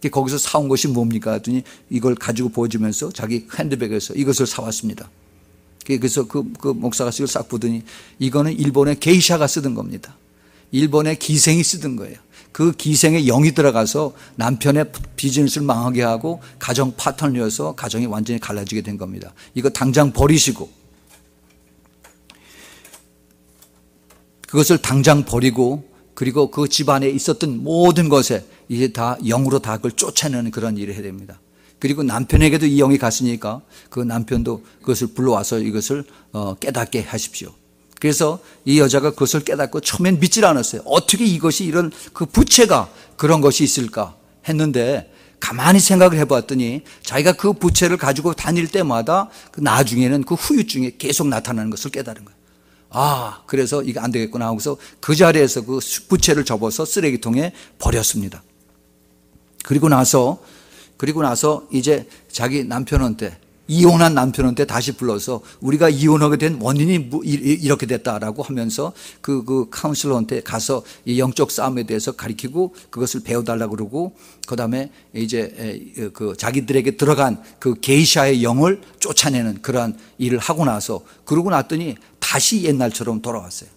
거기서 사온 것이 뭡니까? 그랬더니 이걸 가지고 보여주면서 자기 핸드백에서 이것을 사왔습니다. 그래서 그 목사가 이걸 싹 보더니 이거는 일본의 게이샤가 쓰던 겁니다. 일본의 기생이 쓰던 거예요. 그 기생의 영이 들어가서 남편의 비즈니스를 망하게 하고 가정 파트너여서 가정이 완전히 갈라지게 된 겁니다. 이거 당장 버리시고, 그것을 당장 버리고, 그리고 그 집안에 있었던 모든 것에 이제 다 영으로 다 그걸 쫓아내는 그런 일을 해야 됩니다. 그리고 남편에게도 이 영이 갔으니까 그 남편도 그것을 불러와서 이것을 깨닫게 하십시오. 그래서 이 여자가 그것을 깨닫고 처음엔 믿질 않았어요. 어떻게 이것이 이런 그 부채가 그런 것이 있을까 했는데 가만히 생각을 해봤더니 자기가 그 부채를 가지고 다닐 때마다 나중에는 그 후유증이 계속 나타나는 것을 깨달은 거예요. 아, 그래서 이게 안 되겠구나 하고서 그 자리에서 그 부채를 접어서 쓰레기통에 버렸습니다. 그리고 나서 이제 자기 남편한테, 이혼한 남편한테 다시 불러서 우리가 이혼하게 된 원인이 이렇게 됐다라고 하면서 그 카운슬러한테 가서 이 영적 싸움에 대해서 가르치고 그것을 배워달라고 그러고, 그 다음에 이제 그 자기들에게 들어간 그 게이샤의 영을 쫓아내는 그러한 일을 하고 나서, 그러고 났더니 다시 옛날처럼 돌아왔어요.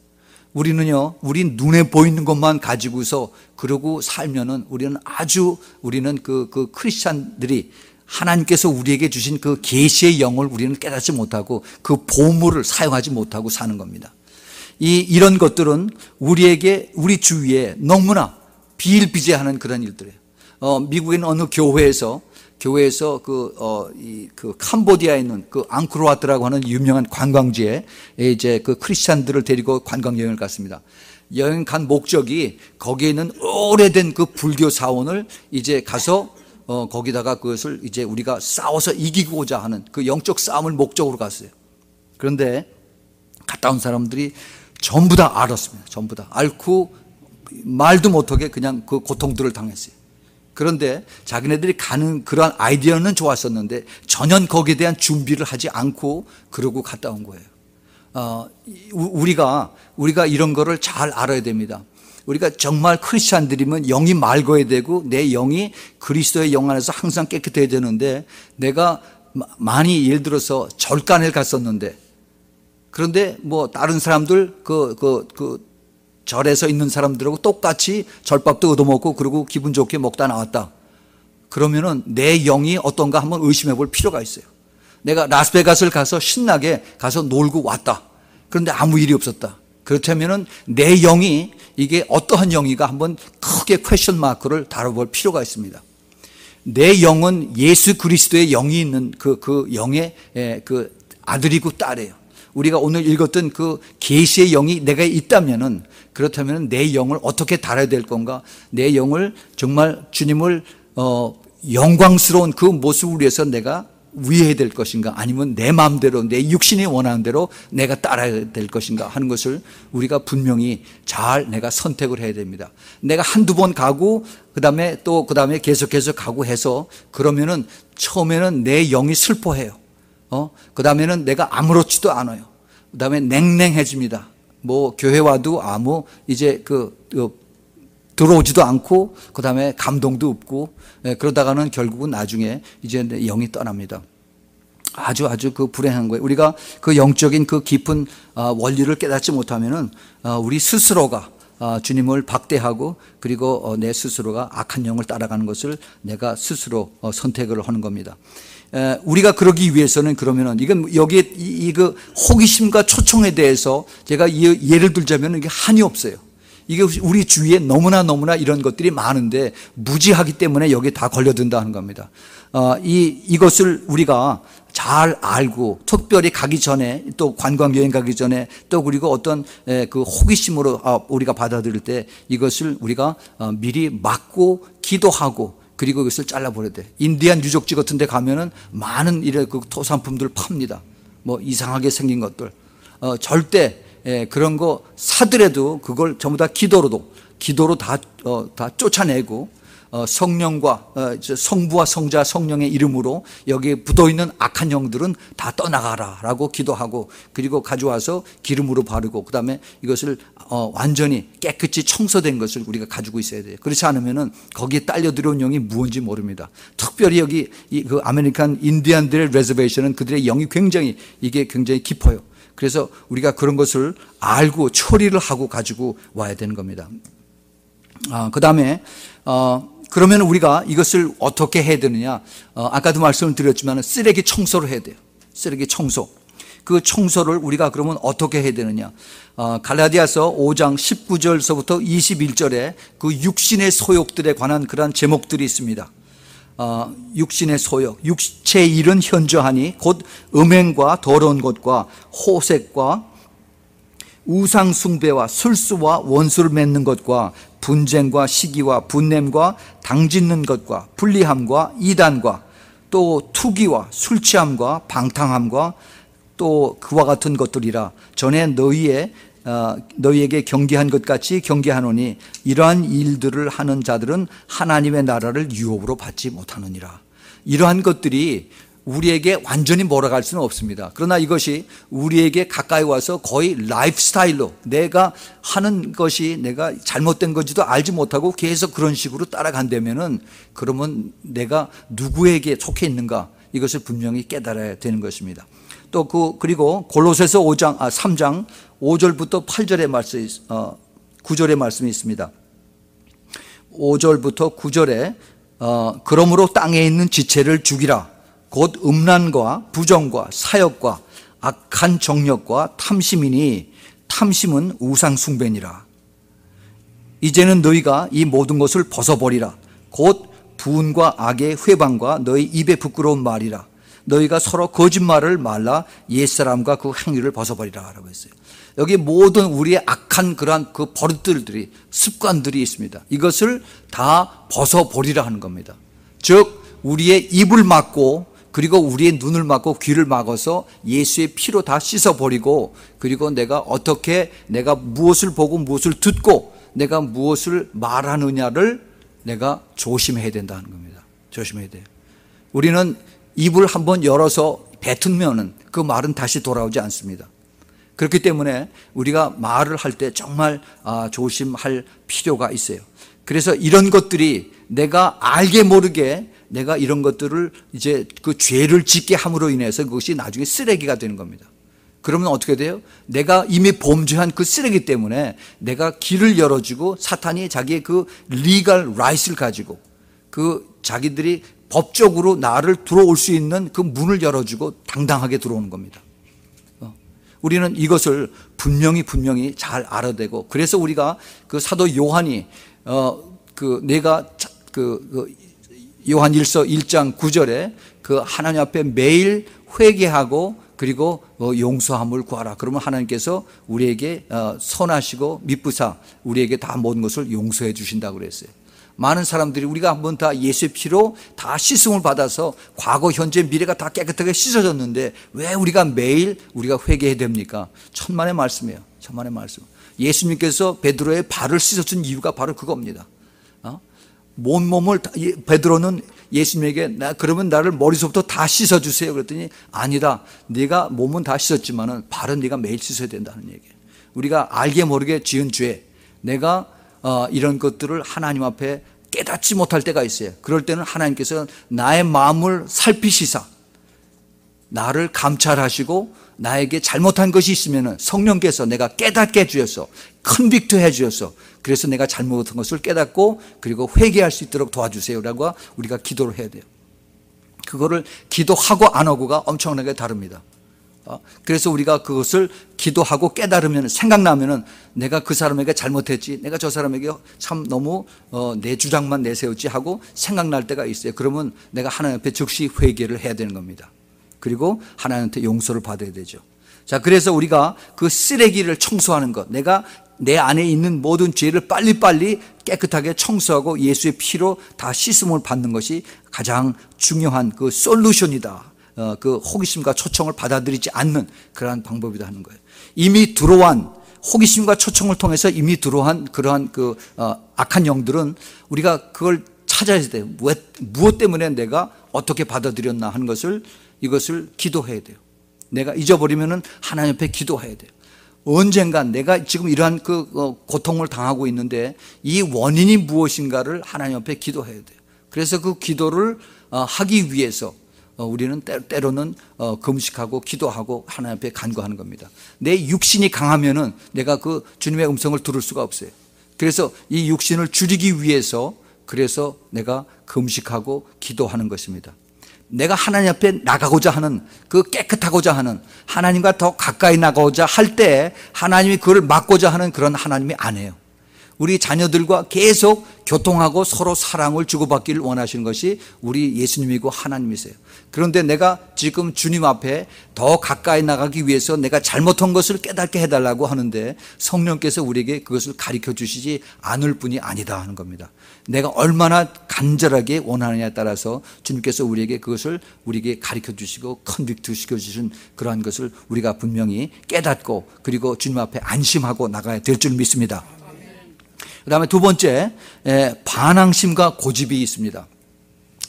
우린 눈에 보이는 것만 가지고서 그러고 살면은 우리는 그 크리스찬들이 하나님께서 우리에게 주신 그 계시의 영을 우리는 깨닫지 못하고 그 보물을 사용하지 못하고 사는 겁니다. 이런 것들은 우리 주위에 너무나 비일비재하는 그런 일들이에요. 미국에 있는 어느 교회에서 그 캄보디아에 있는 그 앙코르와트라고 하는 유명한 관광지에 이제 그 크리스찬들을 데리고 관광 여행을 갔습니다. 여행 간 목적이 거기에 있는 오래된 그 불교 사원을 이제 가서 거기다가 그것을 이제 우리가 싸워서 이기고자 하는 그 영적 싸움을 목적으로 갔어요. 그런데 갔다 온 사람들이 전부 다 알았습니다. 전부 다 앓고 말도 못하게 그냥 그 고통들을 당했어요. 그런데 자기네들이 가는 그러한 아이디어는 좋았었는데 전혀 거기에 대한 준비를 하지 않고 그러고 갔다 온 거예요. 우리가 이런 거를 잘 알아야 됩니다. 우리가 정말 크리스찬들이면 영이 맑아야 되고 내 영이 그리스도의 영 안에서 항상 깨끗해야 되는데, 내가 많이 예를 들어서 절간을 갔었는데, 그런데 뭐 다른 사람들 절에서 있는 사람들하고 똑같이 절밥도 얻어먹고 그러고 기분 좋게 먹다 나왔다. 그러면은 내 영이 어떤가 한번 의심해 볼 필요가 있어요. 내가 라스베가스를 가서 신나게 가서 놀고 왔다. 그런데 아무 일이 없었다. 그렇다면은 내 영이 이게 어떠한 영이가 한번 크게 퀘스천 마크를 다뤄볼 필요가 있습니다. 내 영은 예수 그리스도의 영이 있는 그 영의 그 아들이고 딸이에요. 우리가 오늘 읽었던 그 계시의 영이 내가 있다면은, 그렇다면 내 영을 어떻게 다뤄야 될 건가? 내 영을 정말 주님을 영광스러운 그 모습을 위해서 내가 위해야 될 것인가, 아니면 내 마음대로 내 육신이 원하는 대로 내가 따라야 될 것인가 하는 것을 우리가 분명히 잘 내가 선택을 해야 됩니다. 내가 한두 번 가고 그다음에 계속해서 가고 해서 그러면은 처음에는 내 영이 슬퍼해요. 그다음에는 내가 아무렇지도 않아요. 그다음에 냉랭해집니다. 뭐 교회 와도 아무 이제 들어오지도 않고 그다음에 감동도 없고, 그러다가는 결국은 나중에 이제 영이 떠납니다. 아주 그 불행한 거예요. 우리가 그 영적인 그 깊은 원리를 깨닫지 못하면은 우리 스스로가 주님을 박대하고 그리고 내 스스로가 악한 영을 따라가는 것을 내가 스스로 선택을 하는 겁니다. 우리가 그러기 위해서는 그러면은 이건 여기에 그 호기심과 초청에 대해서 제가 예를 들자면 이게 한이 없어요. 이게 우리 주위에 너무나 이런 것들이 많은데 무지하기 때문에 여기에 다 걸려든다 하는 겁니다. 이것을 우리가 잘 알고 특별히 가기 전에 또 관광 여행 가기 전에 또 그리고 어떤 그 호기심으로 우리가 받아들일 때 이것을 우리가 미리 막고 기도하고 그리고 이것을 잘라버려야 돼. 인디안 유적지 같은 데 가면은 많은 이런 그 토산품들 팝니다. 뭐 이상하게 생긴 것들. 절대 그런 거 사더라도 그걸 전부 다 기도로 다 쫓아내고 성령과 성부와 성자 성령의 이름으로 여기에 묻어있는 악한 영들은 다 떠나가라라고 기도하고 그리고 가져와서 기름으로 바르고 그 다음에 이것을 완전히 깨끗이 청소된 것을 우리가 가지고 있어야 돼요. 그렇지 않으면은 거기에 딸려 들어온 영이 무엇인지 모릅니다. 특별히 여기 그 아메리칸 인디안들의 레저베이션은 그들의 영이 굉장히 깊어요. 그래서 우리가 그런 것을 알고 처리를 하고 가지고 와야 되는 겁니다. 그 다음에 그러면 우리가 이것을 어떻게 해야 되느냐? 아까도 말씀을 드렸지만 쓰레기 청소를 해야 돼요. 쓰레기 청소. 그 청소를 우리가 그러면 어떻게 해야 되느냐? 갈라디아서 5장 19절서부터 21절에 그 육신의 소욕들에 관한 그러한 제목들이 있습니다. 육신의 소욕, 육체의 일은 현저하니 곧 음행과 더러운 것과 호색과 우상 숭배와 술수와 원수를 맺는 것과 분쟁과 시기와 분냄과 당짓는 것과 불리함과 이단과 또 투기와 술취함과 방탕함과 또 그와 같은 것들이라. 전에 너희에게 경계한 것 같이 경계하노니 이러한 일들을 하는 자들은 하나님의 나라를 유업으로 받지 못하느니라. 이러한 것들이 우리에게 완전히 몰아갈 수는 없습니다. 그러나 이것이 우리에게 가까이 와서 거의 라이프 스타일로 내가 하는 것이 내가 잘못된 건지도 알지 못하고 계속 그런 식으로 따라간다면은 그러면 내가 누구에게 속해 있는가 이것을 분명히 깨달아야 되는 것입니다. 또 그리고 골로새서 3장 5절부터 8절의 말씀, 9절의 말씀이 있습니다. 5절부터 9절에 그러므로 땅에 있는 지체를 죽이라. 곧 음란과 부정과 사욕과 악한 정욕과 탐심이니 탐심은 우상 숭배니라. 이제는 너희가 이 모든 것을 벗어버리라. 곧 부은과 악의 회방과 너희 입에 부끄러운 말이라. 너희가 서로 거짓말을 말라 옛사람과 그 행위를 벗어버리라 라고 했어요. 여기 모든 우리의 악한 그러한 그 버릇들이 습관들이 있습니다. 이것을 다 벗어버리라 하는 겁니다. 즉 우리의 입을 막고 그리고 우리의 눈을 막고 귀를 막아서 예수의 피로 다 씻어버리고 그리고 내가 무엇을 보고 무엇을 듣고 내가 무엇을 말하느냐를 내가 조심해야 된다는 겁니다. 조심해야 돼요. 우리는 입을 한번 열어서 뱉으면은 그 말은 다시 돌아오지 않습니다. 그렇기 때문에 우리가 말을 할 때 정말 조심할 필요가 있어요. 그래서 이런 것들이 내가 알게 모르게 내가 이런 것들을 이제 그 죄를 짓게 함으로 인해서 그것이 나중에 쓰레기가 되는 겁니다. 그러면 어떻게 돼요? 내가 이미 범죄한 그 쓰레기 때문에 내가 길을 열어주고 사탄이 자기의 그 리걸 라이트를 가지고 그 자기들이 법적으로 나를 들어올 수 있는 그 문을 열어주고 당당하게 들어오는 겁니다. 우리는 이것을 분명히 잘 알아내고 그래서 우리가 그 사도 요한이 요한일서 1장 9절에 그 하나님 앞에 매일 회개하고 그리고 용서함을 구하라. 그러면 하나님께서 우리에게 선하시고 미쁘사 우리에게 다 모든 것을 용서해 주신다고 그랬어요. 많은 사람들이 우리가 한번 다 예수의 피로 다 씻음을 받아서 과거, 현재, 미래가 다 깨끗하게 씻어졌는데 왜 우리가 매일 우리가 회개해야 됩니까? 천만의 말씀이에요. 천만의 말씀. 예수님께서 베드로의 발을 씻어준 이유가 바로 그겁니다. 몸을 베드로는 예수님에게 그러면 나를 머리서부터 다 씻어주세요. 그랬더니 아니다. 네가 몸은 다 씻었지만은 발은 네가 매일 씻어야 된다는 얘기예요. 우리가 알게 모르게 지은 죄, 내가 이런 것들을 하나님 앞에 깨닫지 못할 때가 있어요. 그럴 때는 하나님께서 나의 마음을 살피시사 나를 감찰하시고 나에게 잘못한 것이 있으면 성령께서 내가 깨닫게 해주셔서 컨빅트 해주셔서 그래서 내가 잘못한 것을 깨닫고 그리고 회개할 수 있도록 도와주세요라고 우리가 기도를 해야 돼요. 그거를 기도하고 안 하고가 엄청나게 다릅니다. 그래서 우리가 그것을 기도하고 깨달으면 생각나면은 내가 그 사람에게 잘못했지, 내가 저 사람에게 참 너무 내 주장만 내세웠지 하고 생각날 때가 있어요. 그러면 내가 하나님 앞에 즉시 회개를 해야 되는 겁니다. 그리고 하나님한테 용서를 받아야 되죠. 자, 그래서 우리가 그 쓰레기를 청소하는 것, 내가 내 안에 있는 모든 죄를 빨리빨리 깨끗하게 청소하고 예수의 피로 다 씻음을 받는 것이 가장 중요한 그 솔루션이다. 그 호기심과 초청을 받아들이지 않는 그러한 방법이다 하는 거예요. 이미 들어온 호기심과 초청을 통해서 이미 들어온 그러한 그 악한 영들은 우리가 그걸 찾아야 돼요. 무엇 때문에 내가 어떻게 받아들였나 하는 것을 이것을 기도해야 돼요. 내가 잊어버리면은 하나님 앞에 기도해야 돼요. 언젠간 내가 지금 이러한 그 고통을 당하고 있는데 이 원인이 무엇인가를 하나님 앞에 기도해야 돼요. 그래서 그 기도를 하기 위해서 우리는 때로는 금식하고 기도하고 하나님 앞에 간구하는 겁니다. 내 육신이 강하면은 내가 그 주님의 음성을 들을 수가 없어요. 그래서 이 육신을 줄이기 위해서 그래서 내가 금식하고 기도하는 것입니다. 내가 하나님 앞에 나가고자 하는 그 깨끗하고자 하는 하나님과 더 가까이 나가고자 할 때 하나님이 그걸 막고자 하는 그런 하나님이 아니에요. 우리 자녀들과 계속 교통하고 서로 사랑을 주고받기를 원하시는 것이 우리 예수님이고 하나님이세요. 그런데 내가 지금 주님 앞에 더 가까이 나가기 위해서 내가 잘못한 것을 깨닫게 해달라고 하는데 성령께서 우리에게 그것을 가르쳐 주시지 않을 분이 아니다 하는 겁니다. 내가 얼마나 간절하게 원하느냐에 따라서 주님께서 우리에게 그것을 우리에게 가르쳐 주시고 컨빅트 시켜주신 그러한 것을 우리가 분명히 깨닫고 그리고 주님 앞에 안심하고 나가야 될 줄 믿습니다. 그 다음에 두 번째, 반항심과 고집이 있습니다.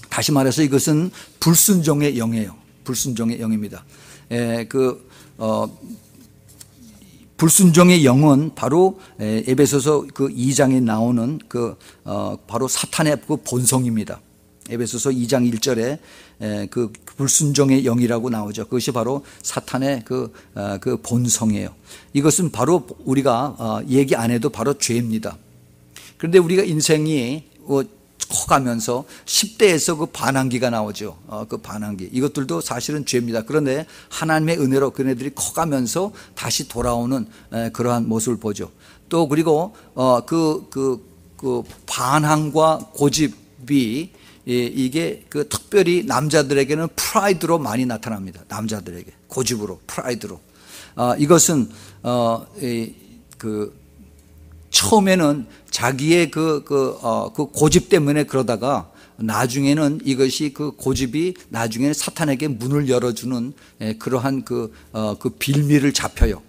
다시 말해서 이것은 불순종의 영이에요. 불순종의 영입니다. 불순종의 영은 바로 에베소서 그 2장에 나오는 바로 사탄의 그 본성입니다. 에베소서 2장 1절에 그 불순종의 영이라고 나오죠. 그것이 바로 사탄의 그 본성이에요. 이것은 바로 우리가 얘기 안 해도 바로 죄입니다. 그런데 우리가 인생이 커가면서 10대에서 그 반항기가 나오죠. 그 반항기. 이것들도 사실은 죄입니다. 그런데 하나님의 은혜로 그네들이 커가면서 다시 돌아오는 그러한 모습을 보죠. 또 그리고 그 반항과 고집이 이게 그 특별히 남자들에게는 프라이드로 많이 나타납니다. 남자들에게 고집으로, 프라이드로. 이것은 처음에는 자기의 그 고집 때문에 그러다가 나중에는 이것이 그 고집이 나중에는 사탄에게 문을 열어주는 그러한 그 빌미를 잡혀요.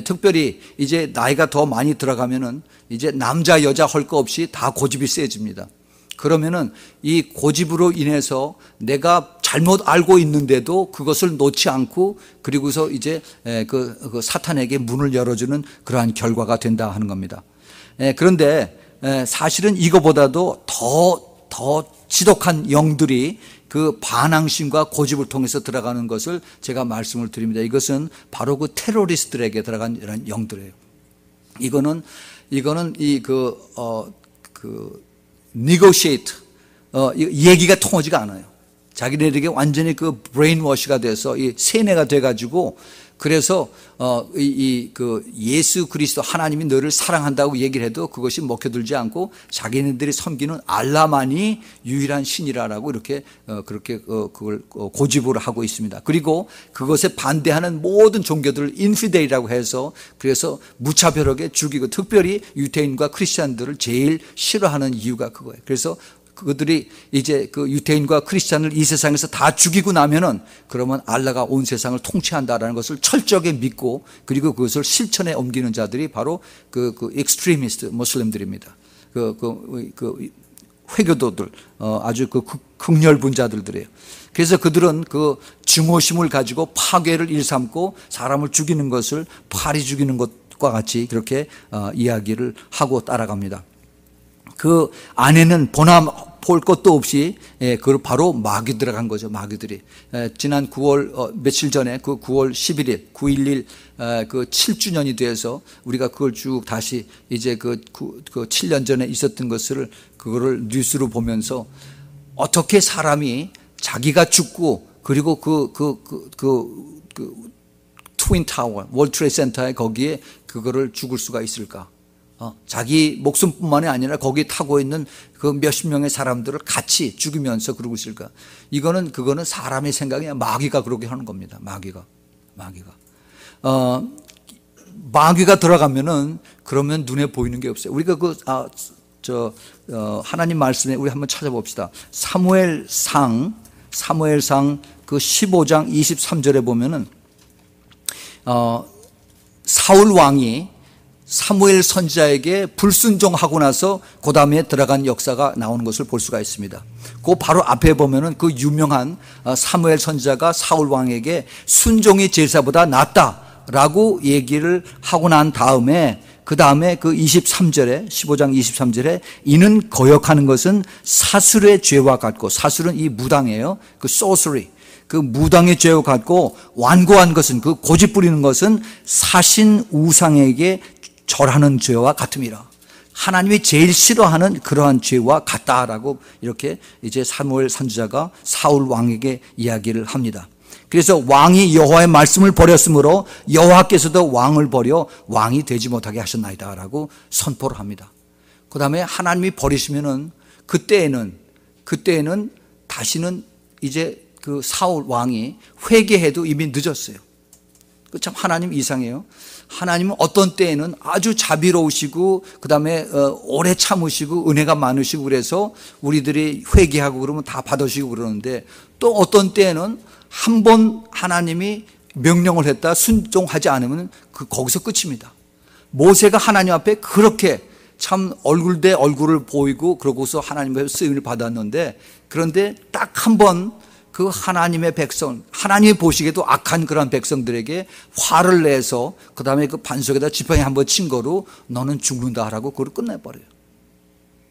특별히 이제 나이가 더 많이 들어가면은 이제 남자 여자 할 거 없이 다 고집이 세집니다. 그러면은 이 고집으로 인해서 내가 잘못 알고 있는데도 그것을 놓지 않고 그리고서 이제 그 사탄에게 문을 열어주는 그러한 결과가 된다 하는 겁니다. 그런데 사실은 이거보다도 더 지독한 영들이 그 반항심과 고집을 통해서 들어가는 것을 제가 말씀을 드립니다. 이것은 바로 그 테러리스트들에게 들어간 이런 영들이에요. 이거는 negotiate 얘기가 통하지가 않아요. 자기네들에게 완전히 그 브레인워시가 돼서 이 세뇌가 돼가지고 그래서 그 예수 그리스도 하나님이 너를 사랑한다고 얘기를 해도 그것이 먹혀들지 않고 자기네들이 섬기는 알라만이 유일한 신이라고 이렇게 그렇게 그걸 고집으로 하고 있습니다. 그리고 그것에 반대하는 모든 종교들을 인피델이라고 해서 그래서 무차별하게 죽이고 특별히 유대인과 크리스찬들을 제일 싫어하는 이유가 그거예요. 그래서 그들이 이제 그 유대인과 크리스찬을 이 세상에서 다 죽이고 나면은 그러면 알라가 온 세상을 통치한다라는 것을 철저하게 믿고 그리고 그것을 실천에 옮기는 자들이 바로 그 엑스트리미스트 모슬림들입니다. 그 회교도들 아주 그 극렬분자들이에요. 그래서 그들은 그 증오심을 가지고 파괴를 일삼고 사람을 죽이는 것을 파리 죽이는 것과 같이 그렇게 이야기를 하고 따라갑니다. 그 안에는 볼 것도 없이 그걸 바로 마귀 들어간 거죠. 마귀들이 지난 9월 며칠 전에 그 9월 11일 9.11 그 7주년이 돼서 우리가 그걸 쭉 다시 이제 그 7년 전에 있었던 것을 그거를 뉴스로 보면서 어떻게 사람이 자기가 죽고 그리고 트윈 타워 월드 트레이드 센터에 거기에 그거를 죽을 수가 있을까? 자기 목숨뿐만이 아니라 거기에 타고 있는 그 몇십 명의 사람들을 같이 죽이면서 그러고 있을까? 그거는 사람의 생각이 아니라 마귀가 그렇게 하는 겁니다. 마귀가 들어가면은 그러면 눈에 보이는 게 없어요. 우리가 하나님 말씀에 우리 한번 찾아봅시다. 사무엘상 그 15장 23절에 보면은 사울 왕이 사무엘 선지자에게 불순종하고 나서 그 다음에 들어간 역사가 나오는 것을 볼 수가 있습니다. 그 바로 앞에 보면은 그 유명한 사무엘 선지자가 사울 왕에게 순종이 제사보다 낫다라고 얘기를 하고 난 다음에 그 다음에 그 23절에 15장 23절에 이는 거역하는 것은 사술의 죄와 같고 사술은 이 무당이에요. 그 sorcery 그 무당의 죄와 같고 완고한 것은 그 고집 부리는 것은 사신 우상에게 절하는 죄와 같음이라. 하나님이 제일 싫어하는 그러한 죄와 같다라고 이렇게 이제 사무엘 선지자가 사울 왕에게 이야기를 합니다. 그래서 왕이 여호와의 말씀을 버렸으므로 여호와께서도 왕을 버려 왕이 되지 못하게 하셨나이다라고 선포를 합니다. 그 다음에 하나님이 버리시면은 그때에는 다시는 이제 그 사울 왕이 회개해도 이미 늦었어요. 참 하나님 이상해요. 하나님은 어떤 때에는 아주 자비로우시고 그 다음에 오래 참으시고 은혜가 많으시고 그래서 우리들이 회개하고 그러면 다 받으시고 그러는데 또 어떤 때에는 한 번 하나님이 명령을 했다 순종하지 않으면 거기서 끝입니다. 모세가 하나님 앞에 그렇게 참 얼굴 대 얼굴을 보이고 그러고서 하나님의 쓰임을 받았는데 그런데 딱 한 번 그 하나님의 백성, 하나님이 보시기에도 악한 그런 백성들에게 화를 내서 그 다음에 그 반석에다 지팡이 한번 친 거로 너는 죽는다 하라고 그걸 끝내버려요.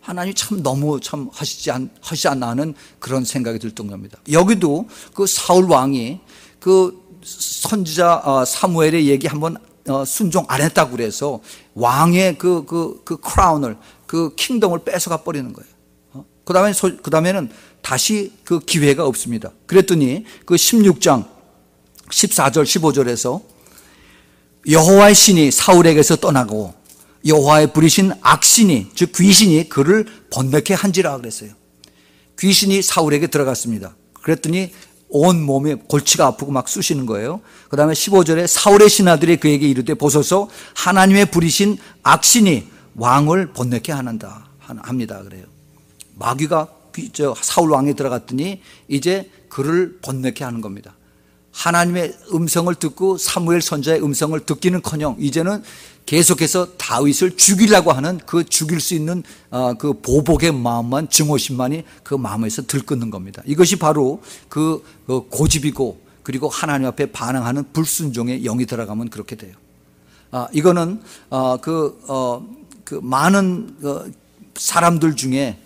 하나님이 참 너무 참 하시지 않나 하는 그런 생각이 들 정도입니다. 여기도 그 사울 왕이 그 선지자 사무엘의 얘기 한번 순종 안 했다고 그래서 왕의 그 크라운을 그 킹덤을 뺏어가 버리는 거예요. 그 다음에는 다시 그 기회가 없습니다. 그랬더니 그 16장 14절 15절에서 여호와의 신이 사울에게서 떠나고 여호와의 부리신 악신이 즉 귀신이 그를 번뇌케 한지라 그랬어요. 귀신이 사울에게 들어갔습니다. 그랬더니 온 몸에 골치가 아프고 막 쑤시는 거예요. 그 다음에 15절에 사울의 신하들이 그에게 이르되 보소서 하나님의 부리신 악신이 왕을 번뇌케 합니다 그래요. 마귀가 사울 왕에 들어갔더니 이제 그를 번뇌케 하는 겁니다. 하나님의 음성을 듣고 사무엘 선지자의 음성을 듣기는커녕 이제는 계속해서 다윗을 죽이려고 하는 그 죽일 수 있는 그 보복의 마음만 증오심만이 그 마음에서 들끓는 겁니다. 이것이 바로 그 고집이고 그리고 하나님 앞에 반항하는 불순종의 영이 들어가면 그렇게 돼요. 이거는 그 많은 사람들 중에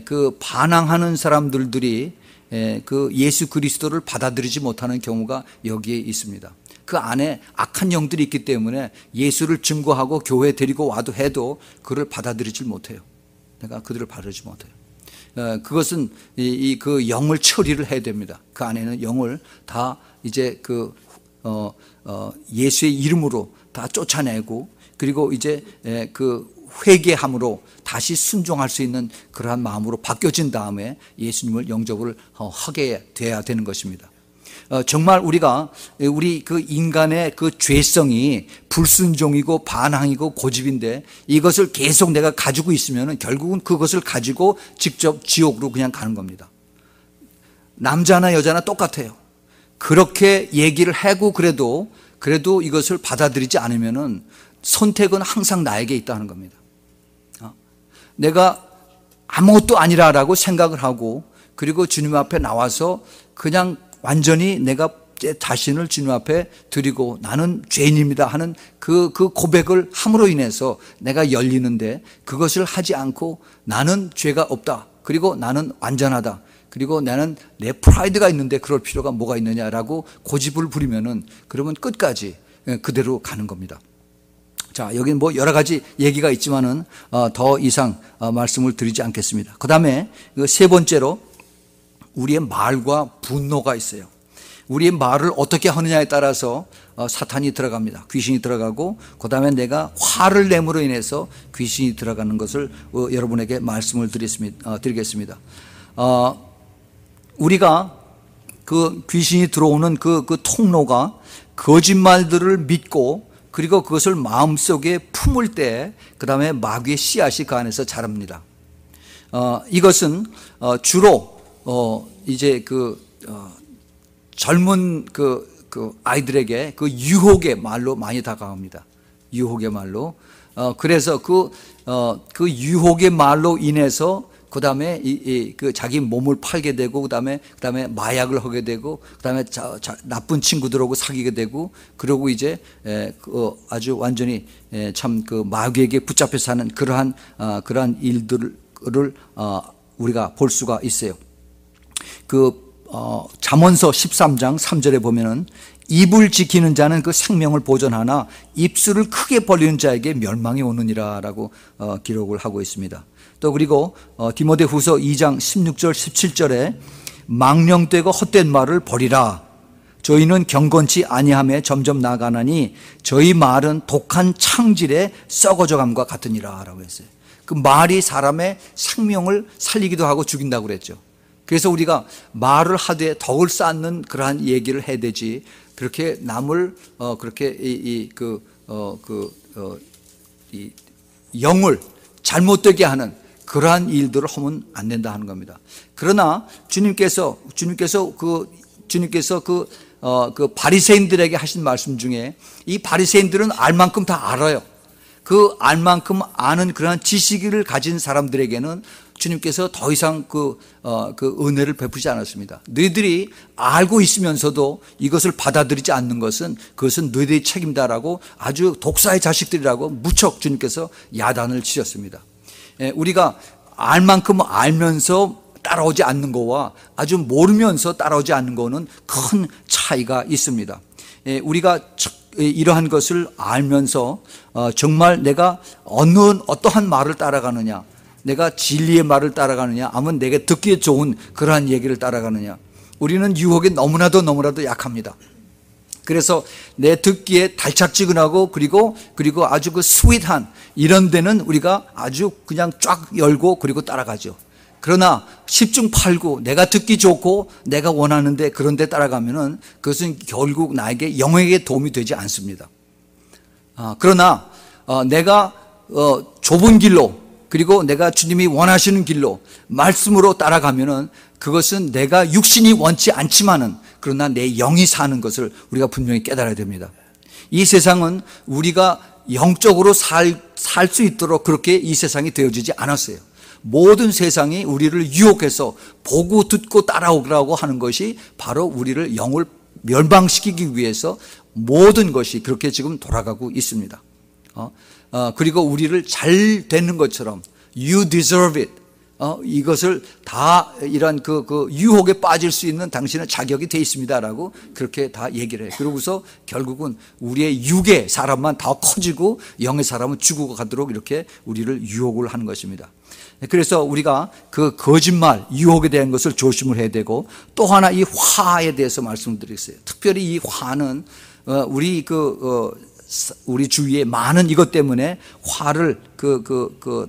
그 반항하는 사람들이 그 예수 그리스도를 받아들이지 못하는 경우가 여기에 있습니다. 그 안에 악한 영들이 있기 때문에 예수를 증거하고 교회에 데리고 와도 해도 그를 받아들이지 못해요. 내가 그들을 받아들이지 못해요. 그것은 그 영을 처리를 해야 됩니다. 그 안에는 영을 다 이제 예수의 이름으로 다 쫓아내고 그리고 이제 그 회개함으로 다시 순종할 수 있는 그러한 마음으로 바뀌어진 다음에 예수님을 영접을 하게 돼야 되는 것입니다. 정말 우리 그 인간의 그 죄성이 불순종이고 반항이고 고집인데 이것을 계속 내가 가지고 있으면 결국은 그것을 가지고 직접 지옥으로 그냥 가는 겁니다. 남자나 여자나 똑같아요. 그렇게 얘기를 하고 그래도 이것을 받아들이지 않으면 선택은 항상 나에게 있다는 겁니다. 내가 아무것도 아니라라고 생각을 하고 그리고 주님 앞에 나와서 그냥 완전히 내가 제 자신을 주님 앞에 드리고 나는 죄인입니다 하는 그 고백을 함으로 인해서 내가 열리는데 그것을 하지 않고 나는 죄가 없다 그리고 나는 완전하다. 그리고 나는 내 프라이드가 있는데 그럴 필요가 뭐가 있느냐라고 고집을 부리면은 그러면 끝까지 그대로 가는 겁니다. 자, 여기는 뭐 여러 가지 얘기가 있지만은 더 이상 말씀을 드리지 않겠습니다. 그 다음에 세 번째로 우리의 말과 분노가 있어요. 우리의 말을 어떻게 하느냐에 따라서 사탄이 들어갑니다. 귀신이 들어가고 그 다음에 내가 화를 내므로 인해서 귀신이 들어가는 것을 여러분에게 말씀을 드리겠습니다. 우리가 그 귀신이 들어오는 그 통로가 거짓말들을 믿고 그리고 그것을 마음속에 품을 때 그 다음에 마귀의 씨앗이 그 안에서 자랍니다. 이것은 주로 이제 젊은 아이들에게 그 유혹의 말로 많이 다가옵니다. 유혹의 말로. 그래서 그 유혹의 말로 인해서 그 다음에 자기 몸을 팔게 되고 그 다음에 마약을 하게 되고 그 다음에 나쁜 친구들하고 사귀게 되고 그러고 이제 아주 완전히 참 그 마귀에게 붙잡혀 사는 그러한 일들을 우리가 볼 수가 있어요. 잠언서 13장 3절에 보면은 입을 지키는 자는 그 생명을 보존하나 입술을 크게 벌리는 자에게 멸망이 오느니라라고 기록을 하고 있습니다. 또 그리고 디모데후서 2장 16절 17절에 망령되고 헛된 말을 버리라. 저희는 경건치 아니함에 점점 나아가나니 저희 말은 독한 창질에 썩어져 감과 같으니라 라고 했어요. 그 말이 사람의 생명을 살리기도 하고 죽인다고 그랬죠. 그래서 우리가 말을 하되 덕을 쌓는 그러한 얘기를 해야 되지 그렇게 남을 그렇게 영을 잘못되게 하는 그러한 일들을 하면 안 된다 하는 겁니다. 그러나 주님께서 그 바리새인들에게 하신 말씀 중에 이 바리새인들은 알 만큼 다 알아요. 그 알 만큼 아는 그러한 지식을 가진 사람들에게는 주님께서 더 이상 그 은혜를 베푸지 않았습니다. 너희들이 알고 있으면서도 이것을 받아들이지 않는 것은 그것은 너희들의 책임다라고 아주 독사의 자식들이라고 무척 주님께서 야단을 치셨습니다. 우리가 알 만큼 알면서 따라오지 않는 거와 아주 모르면서 따라오지 않는 거는 큰 차이가 있습니다. 우리가 이러한 것을 알면서 정말 내가 어떠한 말을 따라가느냐, 내가 진리의 말을 따라가느냐, 아니면 내게 듣기에 좋은 그러한 얘기를 따라가느냐. 우리는 유혹에 너무나도 약합니다. 그래서 내 듣기에 달짝지근하고 그리고 아주 그 스윗한 이런 데는 우리가 아주 그냥 쫙 열고 그리고 따라가죠. 그러나 10중 8구 내가 듣기 좋고 내가 원하는데 그런 데 따라가면은 그것은 결국 나에게 영역에 도움이 되지 않습니다. 그러나 내가 좁은 길로 그리고 내가 주님이 원하시는 길로 말씀으로 따라가면은 그것은 내가 육신이 원치 않지만은 그러나 내 영이 사는 것을 우리가 분명히 깨달아야 됩니다. 이 세상은 우리가 영적으로 살 수 있도록 그렇게 이 세상이 되어지지 않았어요. 모든 세상이 우리를 유혹해서 보고 듣고 따라오라고 하는 것이 바로 우리를 영을 멸망시키기 위해서 모든 것이 그렇게 지금 돌아가고 있습니다. 그리고 우리를 잘 되는 것처럼 You deserve it. 이것을 다 이런 그 유혹에 빠질 수 있는 당신은 자격이 돼 있습니다라고 그렇게 다 얘기를 해요. 그러고서 결국은 우리의 육의 사람만 더 커지고 영의 사람은 죽어 가도록 이렇게 우리를 유혹을 하는 것입니다. 그래서 우리가 그 거짓말, 유혹에 대한 것을 조심을 해야 되고 또 하나 이 화에 대해서 말씀드리겠어요. 특별히 이 화는 우리 주위에 많은 이것 때문에 화를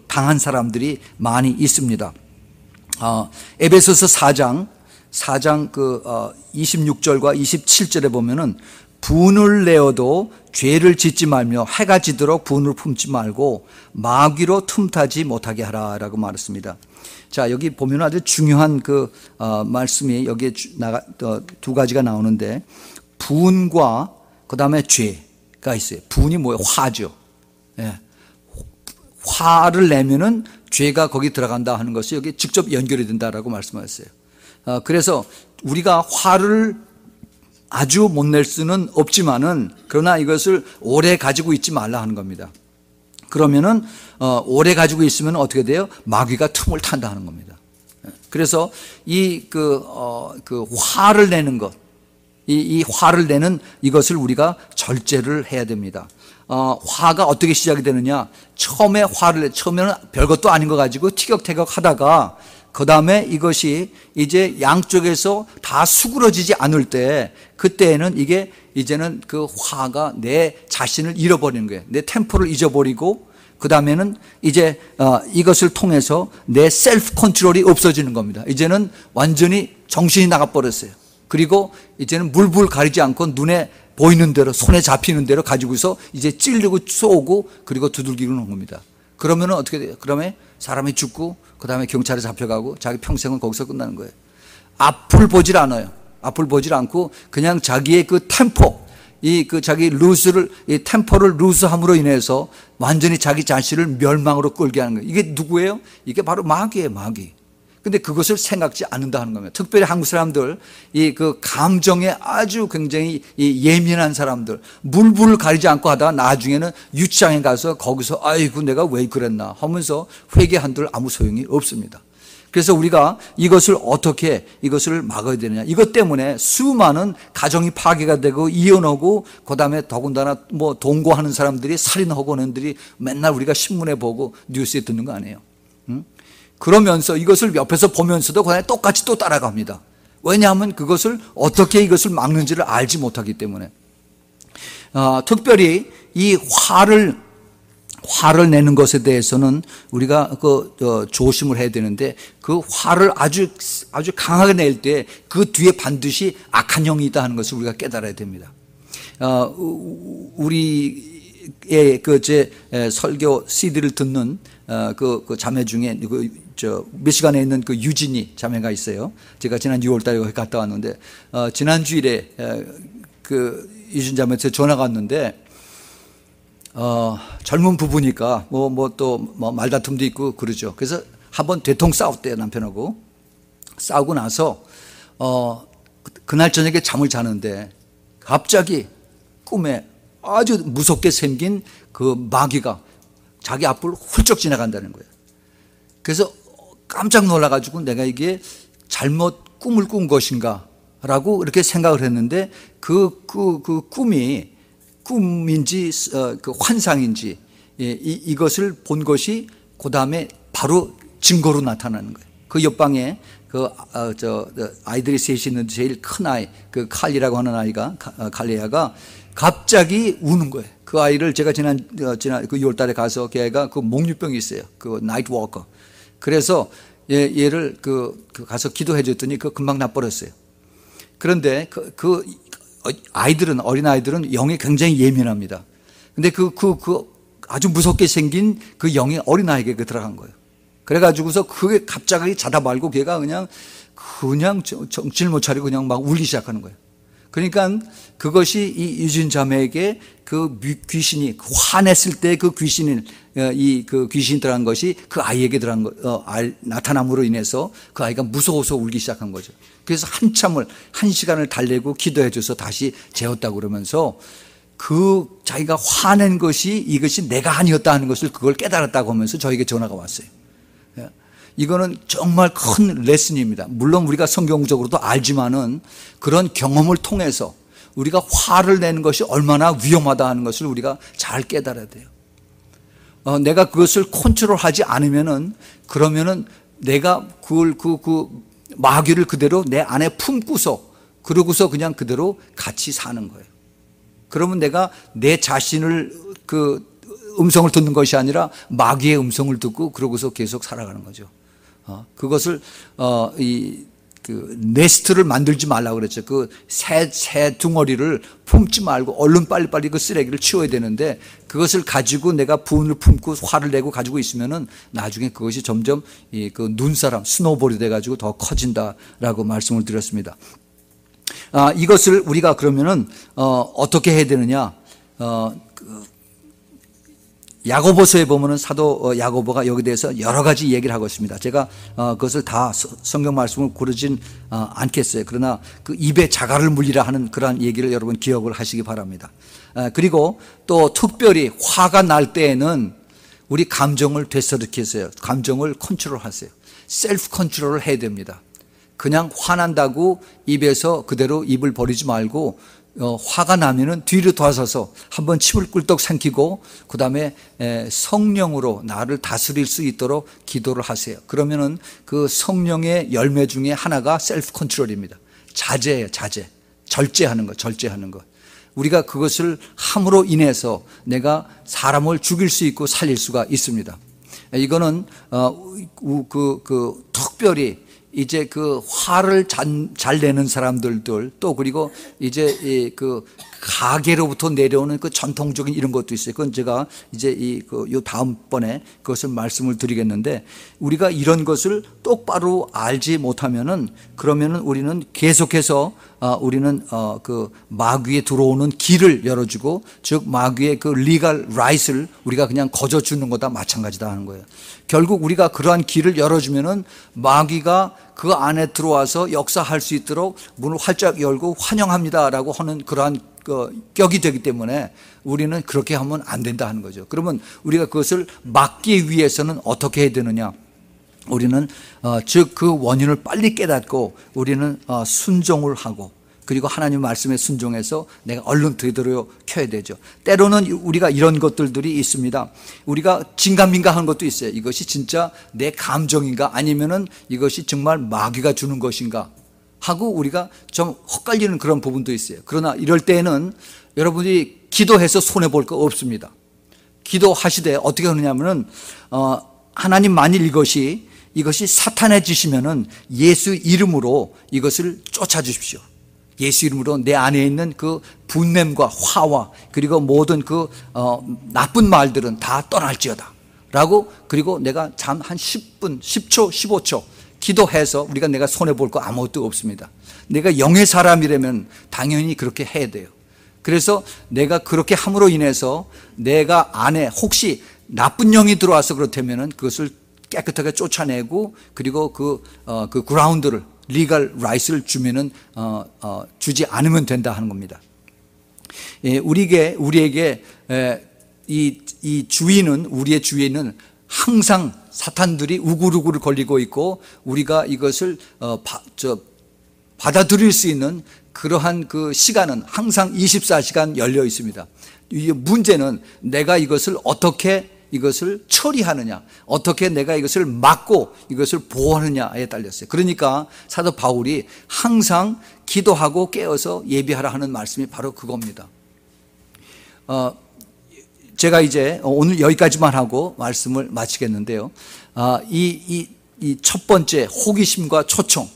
당한 사람들이 많이 있습니다. 에베소서 4장 26절과 27절에 보면은 분을 내어도 죄를 짓지 말며 해가 지도록 분을 품지 말고 마귀로 틈타지 못하게 하라라고 말했습니다. 자, 여기 보면 아주 중요한 말씀이 여기에 두 가지가 나오는데 분과 그 다음에 죄가 있어요. 분이 뭐예요? 화죠. 예. 화를 내면은 죄가 거기 들어간다 하는 것이 여기 직접 연결이 된다라고 말씀하셨어요. 그래서 우리가 화를 아주 못 낼 수는 없지만은 그러나 이것을 오래 가지고 있지 말라 하는 겁니다. 그러면은 오래 가지고 있으면 어떻게 돼요? 마귀가 틈을 탄다 하는 겁니다. 그래서 그 화를 내는 것, 이 화를 내는 이것을 우리가 절제를 해야 됩니다. 화가 어떻게 시작이 되느냐? 처음에는 별것도 아닌 거 가지고 티격태격 하다가 그 다음에 이것이 이제 양쪽에서 다 수그러지지 않을 때, 그때에는 이제는 그 화가 내 자신을 잃어버리는 거예요. 내 템포를 잊어버리고, 그 다음에는 이제 이것을 통해서 내 셀프 컨트롤이 없어지는 겁니다. 이제는 완전히 정신이 나가버렸어요. 그리고 이제는 물불 가리지 않고 눈에 보이는 대로, 손에 잡히는 대로 가지고서 이제 찔리고 쏘고 그리고 두들기는 겁니다. 그러면은 어떻게 돼요? 그러면 사람이 죽고 그 다음에 경찰에 잡혀가고 자기 평생은 거기서 끝나는 거예요. 앞을 보질 않아요. 앞을 보질 않고 그냥 자기의 그 템포, 자기 템포를 루즈함으로 인해서 완전히 자기 자신을 멸망으로 끌게 하는 거예요. 이게 누구예요? 이게 바로 마귀예요, 마귀. 근데 그것을 생각지 않는다 하는 겁니다. 특별히 한국 사람들, 그 감정에 아주 굉장히 예민한 사람들, 물불을 가리지 않고 하다가 나중에는 유치장에 가서 거기서 아이고 내가 왜 그랬나 하면서 회개한들 아무 소용이 없습니다. 그래서 우리가 어떻게 이것을 막아야 되느냐. 이것 때문에 수많은 가정이 파괴가 되고 이혼하고, 그 다음에 더군다나 동거하는 사람들이 살인하고 하는 들이 맨날 우리가 신문에 보고 뉴스에 듣는 거 아니에요. 그러면서 이것을 옆에서 보면서도 그냥 똑같이 또 따라갑니다. 왜냐하면 어떻게 이것을 막는지를 알지 못하기 때문에. 특별히 이 화를 내는 것에 대해서는 우리가 조심을 해야 되는데, 그 화를 아주 강하게 낼 때 그 뒤에 반드시 악한 영이 있다 하는 것을 우리가 깨달아야 됩니다. 우리의 제 설교 CD를 듣는 그 자매 중에 미시간에 있는 그 유진이 자매가 있어요. 제가 지난 6월달에 거기 갔다 왔는데, 지난 주일에 그 유진 자매한테 전화가 왔는데, 젊은 부부니까 또 말다툼도 있고 그러죠. 그래서 한번 대통 싸웠대요, 남편하고. 싸우고 나서 그날 저녁에 잠을 자는데 갑자기 꿈에 아주 무섭게 생긴 그 마귀가 자기 앞을 훌쩍 지나간다는 거예요. 그래서 깜짝 놀라가지고 내가 이게 잘못 꿈을 꾼 것인가 라고 이렇게 생각을 했는데, 그 꿈인지 그 환상인지 이것을 본 것이 그 다음에 바로 증거로 나타나는 거예요. 그 옆방에 아이들이 셋이 있는데 제일 큰 아이, 그 칼리라고 하는 아이가, 칼리아가 갑자기 우는 거예요. 그 아이를 제가 지난 그 6월 달에 가서 걔가 그 목류병이 있어요. 그 나이트 워커. 그래서 얘를 가서 기도해 줬더니 금방 나버렸어요. 그런데 어린 아이들은 영이 굉장히 예민합니다. 근데 아주 무섭게 생긴 그 영이 어린 아이에게 들어간 거예요. 그래가지고서 그게 갑자기 자다 말고 걔가 그냥 정신을 못 차리고 그냥 막 울기 시작하는 거예요. 그러니까 그것이 이 유진 자매에게 그 귀신이 화냈을 때 그 귀신이 들어간 것이 그 아이에게 나타남으로 인해서 그 아이가 무서워서 울기 시작한 거죠. 그래서 한 시간을 달래고 기도해줘서 다시 재웠다고 그러면서 자기가 화낸 것이 이것이 내가 아니었다 하는 것을 그걸 깨달았다고 하면서 저에게 전화가 왔어요. 이거는 정말 큰 레슨입니다. 물론 우리가 성경적으로도 알지만은 그런 경험을 통해서 우리가 화를 내는 것이 얼마나 위험하다 하는 것을 우리가 잘 깨달아야 돼요. 내가 그것을 컨트롤하지 않으면은, 그러면은 내가 그 마귀를 그대로 내 안에 품고서 그러고서 그냥 그대로 같이 사는 거예요. 그러면 내가 내 자신을 음성을 듣는 것이 아니라 마귀의 음성을 듣고 그러고서 계속 살아가는 거죠. 그것을 네스트를 만들지 말라고 그랬죠. 새 둥어리를 품지 말고 얼른 빨리빨리 그 쓰레기를 치워야 되는데, 그것을 가지고 내가 분을 품고 화를 내고 가지고 있으면은 나중에 그것이 점점 눈사람, 스노우볼이 돼가지고 더 커진다라고 말씀을 드렸습니다. 이것을 우리가 그러면은 어떻게 해야 되느냐? 야고보서에 보면은 사도 야고보가 여기 대해서 여러 가지 얘기를 하고 있습니다. 제가 그것을 다 성경 말씀을 고르진 않겠어요. 그러나 그 입에 자갈을 물리라 하는 그러한 얘기를 여러분 기억을 하시기 바랍니다. 그리고 또 특별히 화가 날 때에는 우리 감정을 되새기세요. 감정을 컨트롤하세요. 셀프 컨트롤을 해야 됩니다. 그냥 화난다고 입에서 그대로 입을 버리지 말고 화가 나면은 뒤로 돌아서서 한번 침을 꿀떡 삼키고 그 다음에 성령으로 나를 다스릴 수 있도록 기도를 하세요. 그러면은 그 성령의 열매 중에 하나가 셀프 컨트롤입니다. 자제예요. 자제. 절제하는 것. 절제하는 것. 우리가 그것을 함으로 인해서 내가 사람을 죽일 수 있고 살릴 수가 있습니다. 이거는 특별히 이제 그 화를 잘 내는 사람들도 또 그리고 이제 그 가계로부터 내려오는 그 전통적인 이런 것도 있어요. 그건 제가 이제 요 다음번에 그것을 말씀을 드리겠는데, 우리가 이런 것을 똑바로 알지 못하면은 그러면은 우리는 계속해서 우리는 그 마귀에 들어오는 길을 열어주고, 즉 마귀의 그 리갈 라이트를 우리가 그냥 거저주는 거다 마찬가지다 하는 거예요. 결국 우리가 그러한 길을 열어주면은 마귀가 그 안에 들어와서 역사할 수 있도록 문을 활짝 열고 환영합니다라고 하는 그러한 격이 되기 때문에 우리는 그렇게 하면 안 된다 하는 거죠. 그러면 우리가 그것을 막기 위해서는 어떻게 해야 되느냐? 우리는 즉 그 원인을 빨리 깨닫고 우리는 순종을 하고, 그리고 하나님 말씀에 순종해서 내가 얼른 되도록해야 되죠. 때로는 우리가 이런 것들이 있습니다. 우리가 긴가민가한 것도 있어요. 이것이 진짜 내 감정인가 아니면은 이것이 정말 마귀가 주는 것인가 하고 우리가 좀 헛갈리는 그런 부분도 있어요. 그러나 이럴 때에는 여러분이 기도해서 손해볼 거 없습니다. 기도하시되 어떻게 하느냐면은 하나님 만일 이것이 사탄의 짓이면은 예수 이름으로 이것을 쫓아주십시오. 예수 이름으로 내 안에 있는 그 분냄과 화와 그리고 모든 그 나쁜 말들은 다 떠날지어다 라고, 그리고 내가 한 10분 10초 15초 기도해서 내가 손해볼 거 아무것도 없습니다. 내가 영의 사람이라면 당연히 그렇게 해야 돼요. 그래서 내가 그렇게 함으로 인해서 내가 안에 혹시 나쁜 영이 들어와서 그렇다면은 그것을 깨끗하게 쫓아내고, 그리고 그 그라운드를 리갈 라이트를 주면은 주지 않으면 된다 하는 겁니다. 우리에게 이 주인은, 우리의 주인은 항상 사탄들이 우글우글 걸리고 있고 우리가 이것을 받아들일 수 있는 그러한 그 시간은 항상 24시간 열려 있습니다. 이 문제는 내가 이것을 어떻게 이것을 처리하느냐, 어떻게 내가 이것을 막고 이것을 보호하느냐에 달렸어요. 그러니까 사도 바울이 항상 기도하고 깨어서 예비하라 하는 말씀이 바로 그겁니다. 제가 이제 오늘 여기까지만 하고 말씀을 마치겠는데요. 이 첫 번째 호기심과 초청,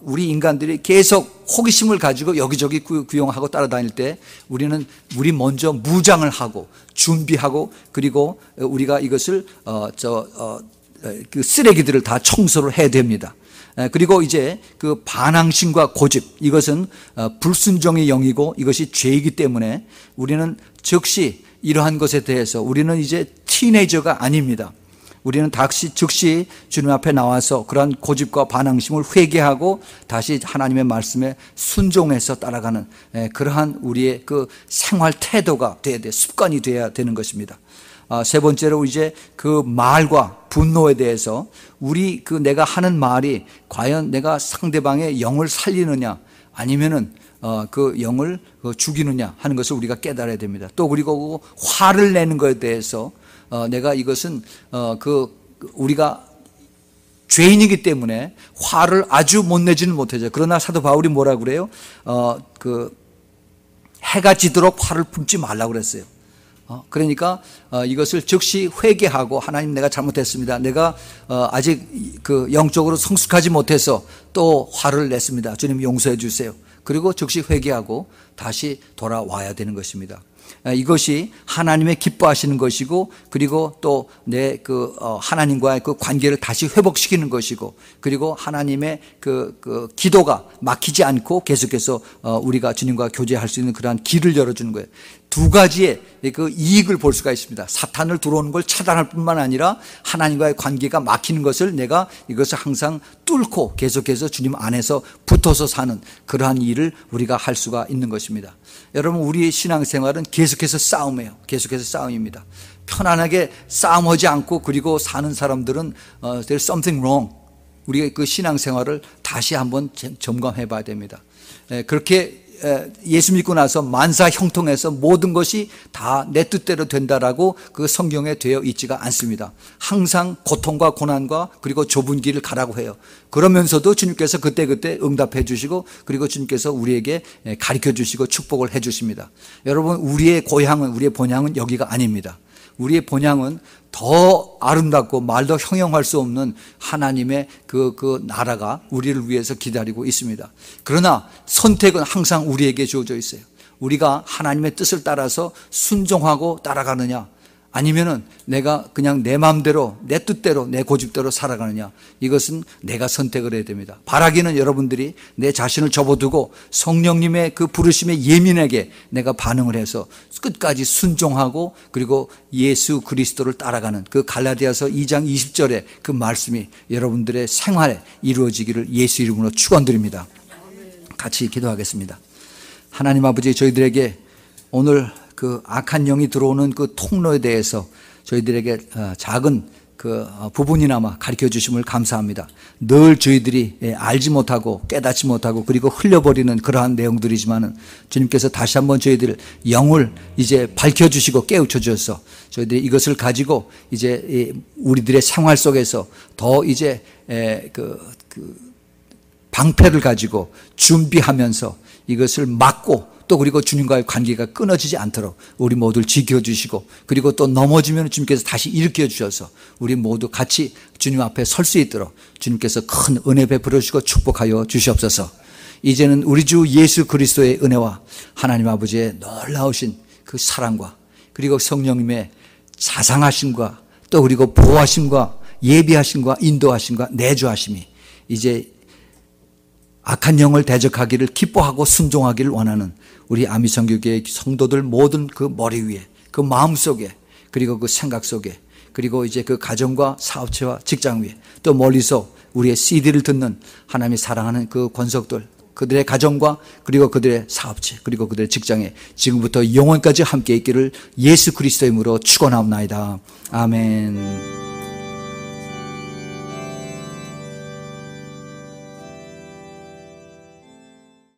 우리 인간들이 계속 호기심을 가지고 여기저기 구경하고 따라다닐 때 우리 먼저 무장을 하고 준비하고, 그리고 우리가 이것을 그 쓰레기들을 다 청소를 해야 됩니다. 그리고 이제 그 반항심과 고집, 이것은 불순종의 영이고 이것이 죄이기 때문에 우리는 즉시 이러한 것에 대해서 우리는 이제 티네이저가 아닙니다. 우리는 즉시 주님 앞에 나와서 그러한 고집과 반항심을 회개하고 다시 하나님의 말씀에 순종해서 따라가는 그러한 우리의 그 생활 태도가 돼야 돼, 습관이 돼야 되는 것입니다. 세 번째로 이제 그 말과 분노에 대해서 내가 하는 말이 과연 내가 상대방의 영을 살리느냐 아니면은 그 영을 죽이느냐 하는 것을 우리가 깨달아야 됩니다. 또 그리고 화를 내는 것에 대해서 내가 이것은 우리가 죄인이기 때문에 화를 아주 못 내지는 못하죠. 그러나 사도 바울이 뭐라 그래요? 해가 지도록 화를 품지 말라고 그랬어요. 그러니까 이것을 즉시 회개하고, 하나님 내가 잘못했습니다. 내가 아직 그 영적으로 성숙하지 못해서 또 화를 냈습니다. 주님 용서해 주세요. 그리고 즉시 회개하고 다시 돌아와야 되는 것입니다. 이것이 하나님의 기뻐하시는 것이고, 그리고 또 내 하나님과의 그 관계를 다시 회복시키는 것이고, 그리고 하나님의 그 기도가 막히지 않고 계속해서 우리가 주님과 교제할 수 있는 그러한 길을 열어주는 거예요. 두 가지의 그 이익을 볼 수가 있습니다. 사탄을 들어오는 걸 차단할 뿐만 아니라 하나님과의 관계가 막히는 것을 내가 이것을 항상 뚫고 계속해서 주님 안에서 붙어서 사는 그러한 일을 우리가 할 수가 있는 것입니다. 여러분, 우리의 신앙생활은 계속해서 싸움이에요. 계속해서 싸움입니다. 편안하게 싸움하지 않고 그리고 사는 사람들은 there's something wrong. 우리가 그 신앙생활을 다시 한번 점검해 봐야 됩니다. 그렇게 예수 믿고 나서 만사 형통해서 모든 것이 다 내 뜻대로 된다라고 그 성경에 되어 있지가 않습니다. 항상 고통과 고난과 그리고 좁은 길을 가라고 해요. 그러면서도 주님께서 그때그때 응답해 주시고 그리고 주님께서 우리에게 가르쳐 주시고 축복을 해 주십니다. 여러분, 우리의 고향은, 우리의 본향은 여기가 아닙니다. 우리의 본향은 더 아름답고 말도 형용할 수 없는 하나님의 그 나라가 우리를 위해서 기다리고 있습니다. 그러나 선택은 항상 우리에게 주어져 있어요. 우리가 하나님의 뜻을 따라서 순종하고 따라가느냐, 아니면은 내가 그냥 내 마음대로, 내 뜻대로, 내 고집대로 살아가느냐, 이것은 내가 선택을 해야 됩니다. 바라기는 여러분들이 내 자신을 접어두고 성령님의 그 부르심에 예민하게 내가 반응을 해서 끝까지 순종하고 그리고 예수 그리스도를 따라가는 그 갈라디아서 2장 20절의 그 말씀이 여러분들의 생활에 이루어지기를 예수 이름으로 축원드립니다. 같이 기도하겠습니다. 하나님 아버지, 저희들에게 오늘 그 악한 영이 들어오는 그 통로에 대해서 저희들에게 작은 그 부분이나마 가르쳐 주심을 감사합니다. 늘 저희들이 알지 못하고 깨닫지 못하고 그리고 흘려버리는 그러한 내용들이지만은 주님께서 다시 한번 저희들 영을 이제 밝혀 주시고 깨우쳐 주셔서 저희들이 이것을 가지고 이제 우리들의 생활 속에서 더 이제 그 방패를 가지고 준비하면서 이것을 막고 또 그리고 주님과의 관계가 끊어지지 않도록 우리 모두를 지켜주시고 그리고 또 넘어지면 주님께서 다시 일으켜 주셔서 우리 모두 같이 주님 앞에 설 수 있도록 주님께서 큰 은혜 베풀어 주시고 축복하여 주시옵소서. 이제는 우리 주 예수 그리스도의 은혜와 하나님 아버지의 놀라우신 그 사랑과 그리고 성령님의 자상하심과 또 그리고 보호하심과 예비하심과 인도하심과 내주하심이 이제 악한 영을 대적하기를 기뻐하고 순종하기를 원하는 우리 아미성교교의 성도들 모든 그 머리 위에, 그 마음 속에, 그리고 그 생각 속에, 그리고 이제 그 가정과 사업체와 직장 위에, 또 멀리서 우리의 CD를 듣는 하나님이 사랑하는 그 권속들, 그들의 가정과 그리고 그들의 사업체, 그리고 그들의 직장에 지금부터 영원까지 함께 있기를 예수 그리스도의 이름으로 축원하옵나이다. 아멘.